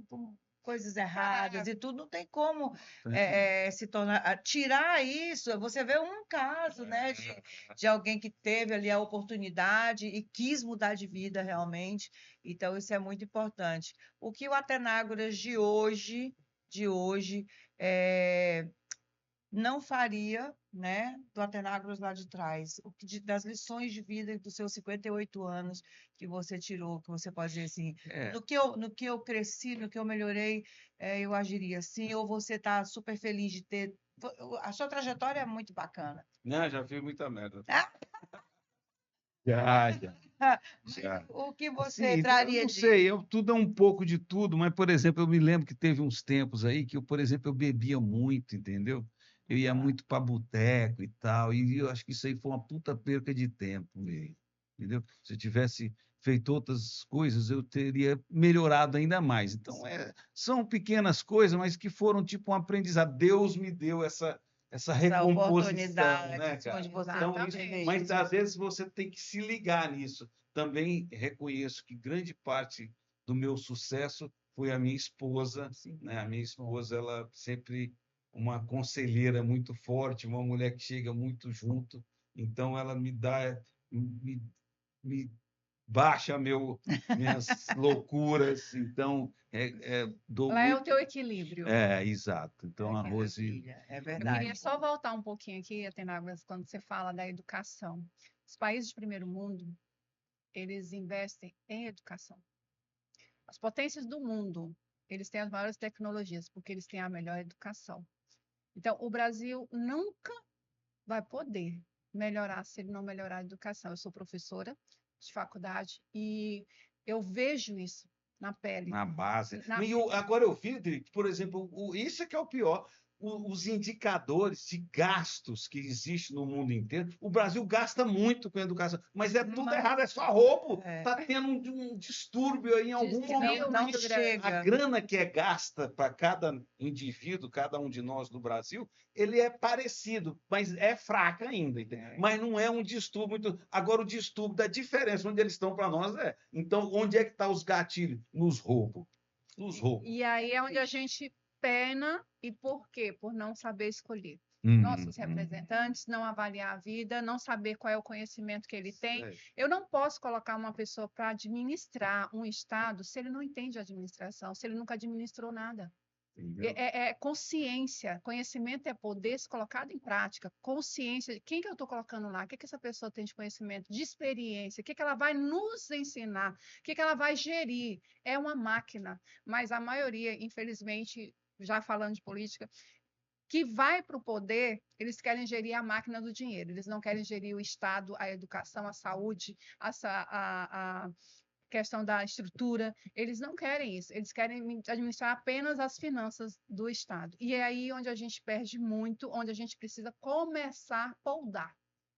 Com coisas erradas e tudo, não tem como se tornar. Tirar isso, você vê um caso, né, de alguém que teve ali a oportunidade e quis mudar de vida realmente. Então, isso é muito importante. O que o Atenágoras de hoje não faria, né, do Atenágoras lá de trás, das lições de vida dos seus 58 anos que você tirou, que você pode dizer assim, no que eu cresci, no que eu melhorei, eu agiria assim, ou você está super feliz de ter. A sua trajetória é muito bacana. Não, já fiz muita merda. Ah, Já. mas o que Sim, você eu traria não de. sei, tudo é um pouco de tudo, mas, por exemplo, eu me lembro que teve uns tempos aí que eu, por exemplo, eu bebia muito, entendeu? Eu ia muito para boteco e tal, e eu acho que isso aí foi uma puta perca de tempo mesmo. entendeu? Se eu tivesse feito outras coisas, eu teria melhorado ainda mais. Então, são pequenas coisas, mas que foram tipo um aprendizado. Deus me deu essa recomposição, né, oportunidade cara? onde você Então, Exatamente. teve mas isso. às vezes você tem que se ligar nisso. Também reconheço que grande parte do meu sucesso foi a minha esposa, né? A minha esposa, ela sempre uma conselheira muito forte, uma mulher que chega muito junto. Então, ela me baixa minhas loucuras. Então, dou Lá é o muito. teu equilíbrio. Exato. Então, a Que Rose. maravilha, é Eu queria verdade. só voltar um pouquinho aqui, Atenáguas, quando você fala da educação. Os países de primeiro mundo, eles investem em educação. As potências do mundo, eles têm as maiores tecnologias, porque eles têm a melhor educação. Então, o Brasil nunca vai poder melhorar se ele não melhorar a educação. Eu sou professora de faculdade e eu vejo isso na pele. Na base. Na- Agora eu vi, Drick, por exemplo, isso é que é o pior. Os indicadores de gastos que existem no mundo inteiro. O Brasil gasta muito com educação, mas é tudo errado, é só roubo. É. Está tendo um distúrbio aí em algum Desvio momento. Não muito grande. chega. A grana que é gasta para cada indivíduo, cada um de nós do Brasil, ele é parecido, mas é fraca ainda. Mas não é um distúrbio muito. Agora, o distúrbio da diferença onde eles estão para nós é. Então, onde é que estão os gatilhos? Nos roubos. Nos roubos. E aí é onde a gente pena, e por quê? Por não saber escolher. Uhum. Nossos representantes, não avaliar a vida, não saber qual é o conhecimento que ele tem. Eu não posso colocar uma pessoa para administrar um Estado se ele não entende administração, se ele nunca administrou nada. É consciência. Conhecimento é poder se colocado em prática. Consciência. Quem que eu estou colocando lá? O que que essa pessoa tem de conhecimento, de experiência? O que que ela vai nos ensinar? O que que ela vai gerir? É uma máquina. Mas a maioria, infelizmente, já falando de política, que vai para o poder, eles querem gerir a máquina do dinheiro. Eles não querem gerir o Estado, a educação, a saúde, a questão da estrutura, eles não querem isso, eles querem administrar apenas as finanças do Estado. E é aí onde a gente perde muito, onde a gente precisa começar a podar,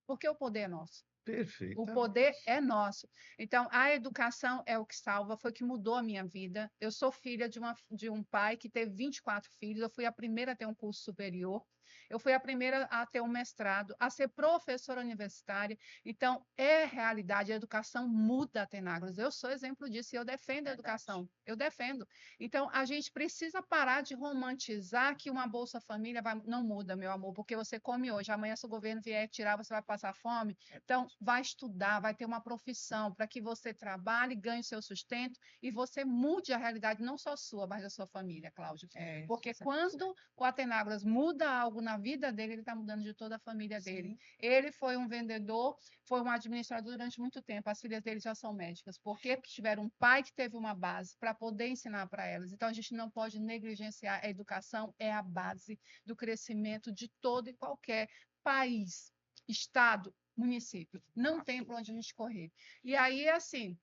porque o poder é nosso. Perfeito. O poder é nosso. Então, a educação é o que salva, foi o que mudou a minha vida. Eu sou filha de um pai que teve 24 filhos, eu fui a primeira a ter um curso superior, eu fui a primeira a ter um mestrado, a ser professora universitária. Então, é realidade, a educação muda, Atenágoras. Eu sou exemplo disso e eu defendo a educação. Eu defendo. Então, a gente precisa parar de romantizar que uma Bolsa Família não muda, meu amor, porque você come hoje, amanhã se o governo vier tirar, você vai passar fome. Então, vai estudar, vai ter uma profissão para que você trabalhe, ganhe o seu sustento e você mude a realidade, não só sua, mas da sua família, Cláudio. Porque quando o Atenágoras muda algo na vida dele, ele está mudando de toda a família dele. Ele foi um vendedor, foi um administrador durante muito tempo. As filhas dele já são médicas, porque tiveram um pai que teve uma base para poder ensinar para elas. Então, a gente não pode negligenciar. A educação é a base do crescimento de todo e qualquer país, estado, município. Não tem para onde a gente correr. E aí, assim,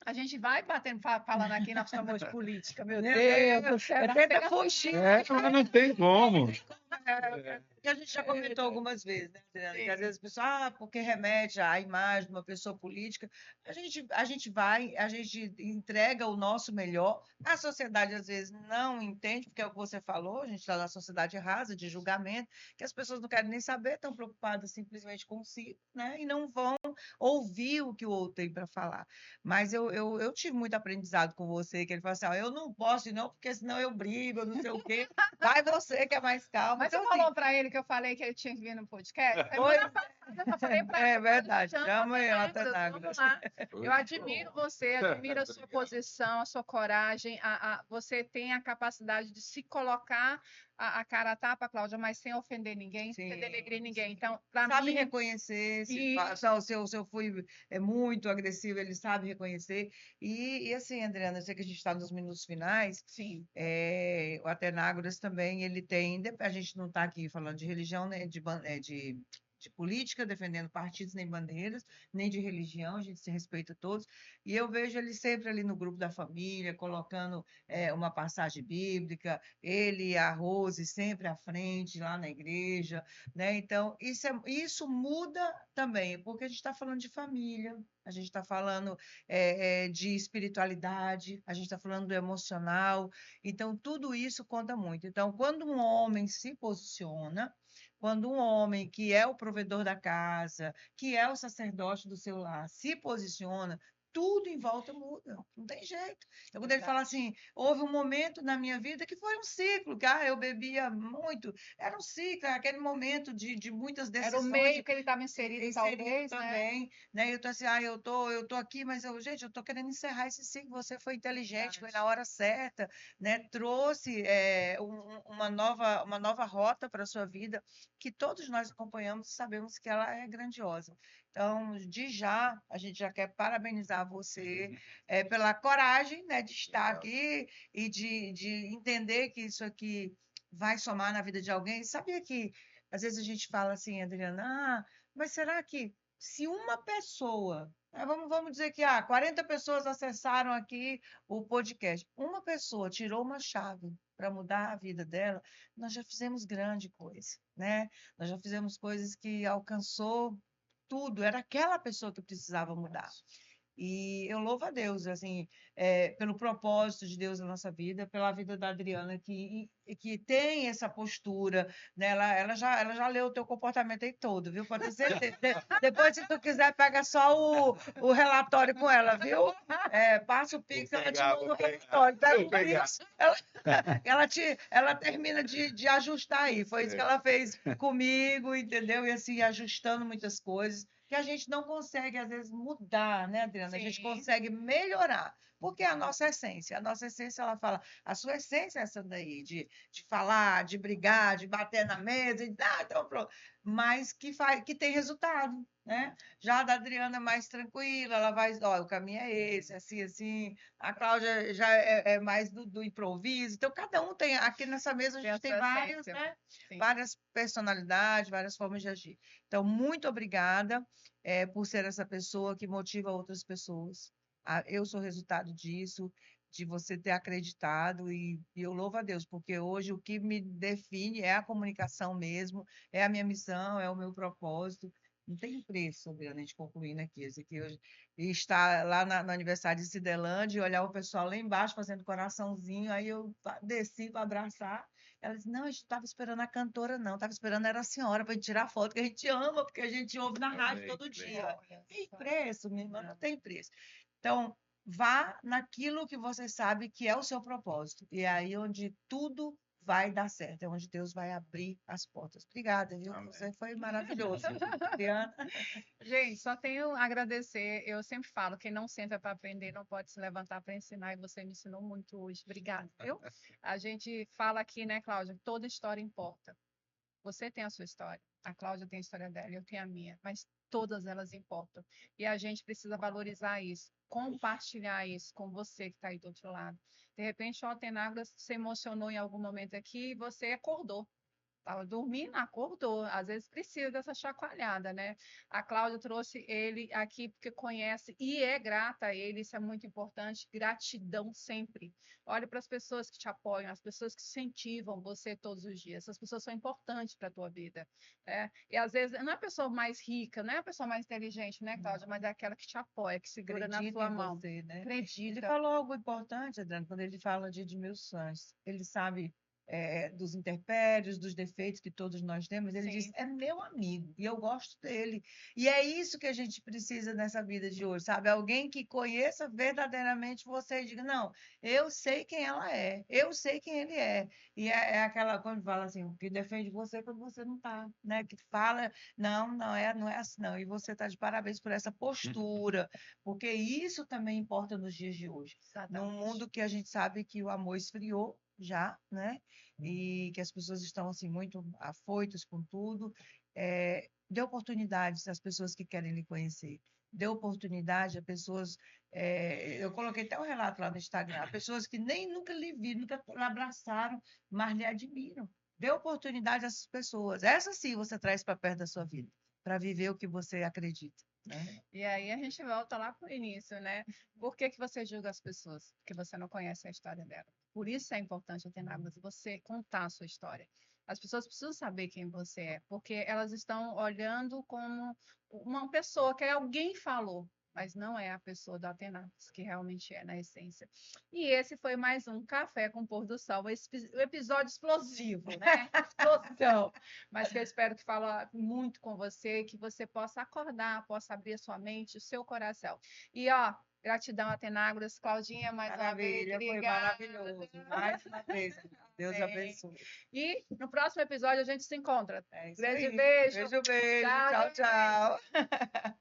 a gente vai falando aqui, nós estamos de política, meu Deus do céu. Tenta fugir. Mas não tem como. Que a gente já comentou algumas vezes, né, Adriana? Que às vezes a pessoa, porque remete à imagem de uma pessoa política, a gente entrega o nosso melhor, a sociedade às vezes não entende, porque é o que você falou, a gente está na sociedade rasa, de julgamento, que as pessoas não querem nem saber, estão preocupadas simplesmente consigo, né? E não vão ouvir o que o outro tem para falar. Mas eu tive muito aprendizado com você, que ele falou assim, eu não posso ir não, porque senão eu brigo, eu não sei o quê. Vai você que é mais calma. Mas Então, você falou para ele que eu falei que ele tinha que vir no podcast? Eu falei para é ele, verdade, chama eu, Atenágoras, Atenágoras. vamos lá. Eu admiro você, admiro a sua posição, a sua coragem, você tem a capacidade de se colocar a cara a tapa, Cláudia, mas sem ofender ninguém, sem denegrir ninguém. Então, para mim... Sabe reconhecer, se eu fui muito agressivo, ele sabe reconhecer. E assim, Adriana, eu sei que a gente está nos minutos finais. Sim. O Atenágoras também, ele tem... A gente não está aqui falando de religião, né, de de política, defendendo partidos nem bandeiras, nem de religião, a gente se respeita todos. E eu vejo ele sempre ali no grupo da família, colocando uma passagem bíblica, ele e a Rose sempre à frente, lá na igreja, né? Então, isso muda também, porque a gente está falando de família, a gente está falando de espiritualidade, a gente está falando do emocional, então tudo isso conta muito. Então, quando um homem se posiciona, quando um homem que é o provedor da casa, que é o sacerdote do seu lar, se posiciona, tudo em volta muda, não tem jeito. Então, quando ele fala assim, houve um momento na minha vida que foi um ciclo, que eu bebia muito, era um ciclo, aquele momento de muitas Era o decisões. meio que ele estava inserido, talvez, né? Também, né? Eu tô assim, eu tô aqui, mas gente, eu tô querendo encerrar esse ciclo. Você foi inteligente, foi na hora certa, né? Trouxe uma nova rota para a sua vida, que todos nós acompanhamos e sabemos que ela é grandiosa. Então, a gente já quer parabenizar você pela coragem, né, de estar aqui e de entender que isso aqui vai somar na vida de alguém. Sabia que às vezes a gente fala assim, Adriana, mas será que se uma pessoa, vamos dizer que 40 pessoas acessaram aqui o podcast, uma pessoa tirou uma chave para mudar a vida dela, nós já fizemos grande coisa, né? Nós já fizemos coisas que alcançou tudo, era aquela pessoa que precisava mudar. E eu louvo a Deus, assim, pelo propósito de Deus na nossa vida, pela vida da Adriana, que tem essa postura, né? Ela já leu o teu comportamento aí todo, viu? Pode ter certeza. Depois, se tu quiser, pega só o relatório com ela, viu? Passa o Pix, ela te manda o relatório. Pega o Pix, ela termina de ajustar aí. Foi isso que ela fez comigo, entendeu? E assim, ajustando muitas coisas que a gente não consegue, às vezes, mudar, né, Adriana? A gente Sim. consegue melhorar, porque é a nossa essência. A nossa essência, ela fala, a sua essência é essa daí, de falar, de brigar, de bater na mesa, então pronto. Mas que tem resultado, né? Já a da Adriana é mais tranquila, ela vai, o caminho é esse, assim, assim. A Cláudia já é mais do improviso. Então, cada um tem, aqui nessa mesa a gente tem várias, né? Várias personalidades, várias formas de agir. Então, muito obrigada por ser essa pessoa que motiva outras pessoas. Eu sou resultado disso, de você ter acreditado, e eu louvo a Deus, porque hoje o que me define é a comunicação mesmo, é a minha missão, é o meu propósito. Não tem preço, Adriana, a gente concluindo aqui, esse aqui hoje. E estar lá no aniversário de Cidelândia e olhar o pessoal lá embaixo fazendo coraçãozinho, aí eu desci para abraçar. Ela disse, não, a gente não estava esperando a cantora, não, estava esperando era a senhora para a gente tirar foto, que a gente ama, porque a gente ouve na rádio todo dia. Tem preço, minha irmã, não tem preço. Então, vá naquilo que você sabe que é o seu propósito. E é aí onde tudo vai dar certo, é onde Deus vai abrir as portas. Obrigada, viu? Amém. Você foi maravilhoso, Adriana. Gente, só tenho a agradecer. Eu sempre falo, quem não senta para aprender não pode se levantar para ensinar, e você me ensinou muito hoje. Obrigada, viu? A gente fala aqui, né, Cláudia, toda história importa. Você tem a sua história, a Cláudia tem a história dela, eu tenho a minha, mas todas elas importam. E a gente precisa valorizar isso, compartilhar isso com você que está aí do outro lado. De repente, o Altenagras se emocionou em algum momento aqui e você acordou. Estava dormindo, acordou. Às vezes precisa dessa chacoalhada, né? A Cláudia trouxe ele aqui porque conhece e é grata a ele, isso é muito importante. Gratidão sempre. Olhe para as pessoas que te apoiam, as pessoas que incentivam você todos os dias. Essas pessoas são importantes para a tua vida. E às vezes não é a pessoa mais rica, não é a pessoa mais inteligente, né, Cláudia? Mas é aquela que te apoia, que segura na Acredita sua em mão. você, né? Ele Acredita. falou algo importante, Adriana, quando ele fala de Edmilson. Ele sabe dos intempéries, dos defeitos que todos nós temos. Ele Sim. diz, é meu amigo, e eu gosto dele. E é isso que a gente precisa nessa vida de hoje, sabe? Alguém que conheça verdadeiramente você e diga, não, eu sei quem ela é, eu sei quem ele é. E é aquela, quando fala assim, que defende você quando você não está, né? Que fala, não é assim, não. E você está de parabéns por essa postura, porque isso também importa nos dias de hoje. Num mundo que a gente sabe que o amor esfriou já, né? E que as pessoas estão assim muito afoitas com tudo. Dê oportunidades às pessoas que querem lhe conhecer. Dê oportunidade a pessoas. Eu coloquei até um relato lá no Instagram. Pessoas que nem nunca lhe viram, nunca lhe abraçaram, mas lhe admiram. Dê oportunidade a essas pessoas. Essa sim você traz para perto da sua vida. para viver o que você acredita, né? E aí a gente volta lá para o início, né? Por que que você julga as pessoas? Porque você não conhece a história dela. Por isso é importante, Atenápolis, você contar a sua história. As pessoas precisam saber quem você é, porque elas estão olhando como uma pessoa que alguém falou, mas não é a pessoa do Atenápolis, que realmente é na essência. E esse foi mais um Café com Pôr do Sol, o episódio explosivo, né? Explosão. Mas que eu espero que fale muito com você, que você possa acordar, possa abrir a sua mente, o seu coração. E, ó, gratidão, Atenágoras. Claudinha, mais uma vez, Maravilha, foi obrigada. maravilhoso. Mais uma vez, Deus Amém. abençoe. E no próximo episódio a gente se encontra. É isso Grande aí. beijo. Beijo, beijo. Tchau, Tchau, gente. tchau.